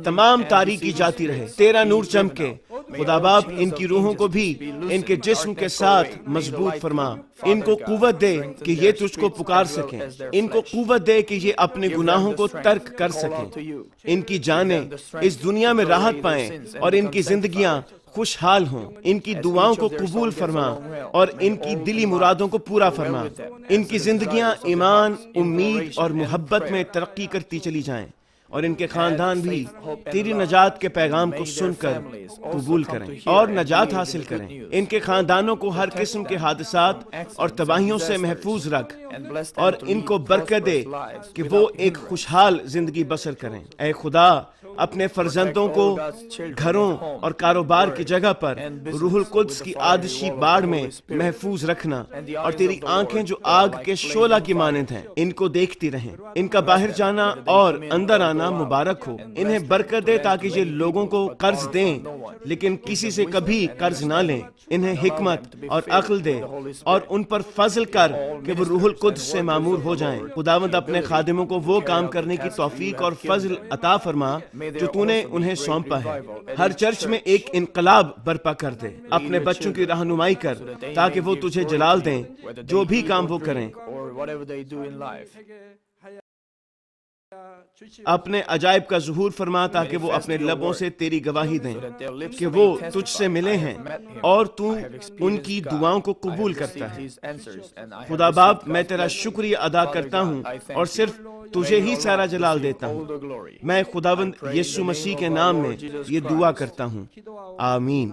تمام تاریکی جاتی رہے، تیرا نور چمکے۔ خدا باپ ان کی روحوں کو بھی ان کے جسم کے ساتھ مضبوط فرما، ان کو قوت دے کہ یہ تجھ کو پکار سکیں، ان کو قوت دے کہ یہ اپنے گناہوں کو ترک کر سکیں، ان کی جانیں اس دنیا میں راحت پائیں اور ان کی زندگیاں خوشحال ہوں۔ ان کی دعاؤں کو قبول فرما اور ان کی دلی مرادوں کو پورا فرما۔ ان کی زندگیاں ایمان، امید اور محبت میں ترقی کرتی چلی جائیں۔ اور ان کے خاندان بھی تیری نجات کے پیغام کو سن کر قبول کریں اور نجات حاصل کریں۔ ان کے خاندانوں کو ہر قسم کے حادثات اور تباہیوں سے محفوظ رکھ اور ان کو برکت دے کہ وہ ایک خوشحال زندگی بسر کریں۔ اے خدا، اپنے فرزندوں کو گھروں اور کاروبار کی جگہ پر روح القدس کی آتشی باڑ میں محفوظ رکھنا، اور تیری آنکھیں جو آگ کے شعلہ کی مانند ہیں ان کو دیکھتی رہیں۔ ان کا باہر جانا اور اندر آنا مبارک ہو۔ انہیں برکت دے تاکہ یہ لوگوں کو قرض دیں لیکن کسی سے کبھی قرض نہ لیں۔ انہیں حکمت اور عقل دے اور ان پر فضل کر کہ وہ روح القدس سے معمور ہو جائیں۔ خداوند اپنے خادموں کو وہ کام کرنے کی توفیق اور فضل عطا فرما جو تو نے انہیں سونپا ہے۔ ہر چرچ میں ایک انقلاب برپا کر دے۔ اپنے بچوں کی رہنمائی کر تاکہ وہ تجھے جلال دیں جو بھی کام وہ کریں۔ اپنے عجائب کا ظہور فرما تاکہ وہ اپنے لبوں سے تیری گواہی دیں کہ وہ تجھ سے ملے ہیں اور تو ان کی دعاؤں کو قبول کرتا ہے۔ خدا باپ، میں تیرا شکریہ ادا کرتا ہوں اور صرف تجھے ہی سارا جلال دیتا ہوں۔ میں خداوند یسوع مسیح کے نام میں یہ دعا کرتا ہوں، آمین۔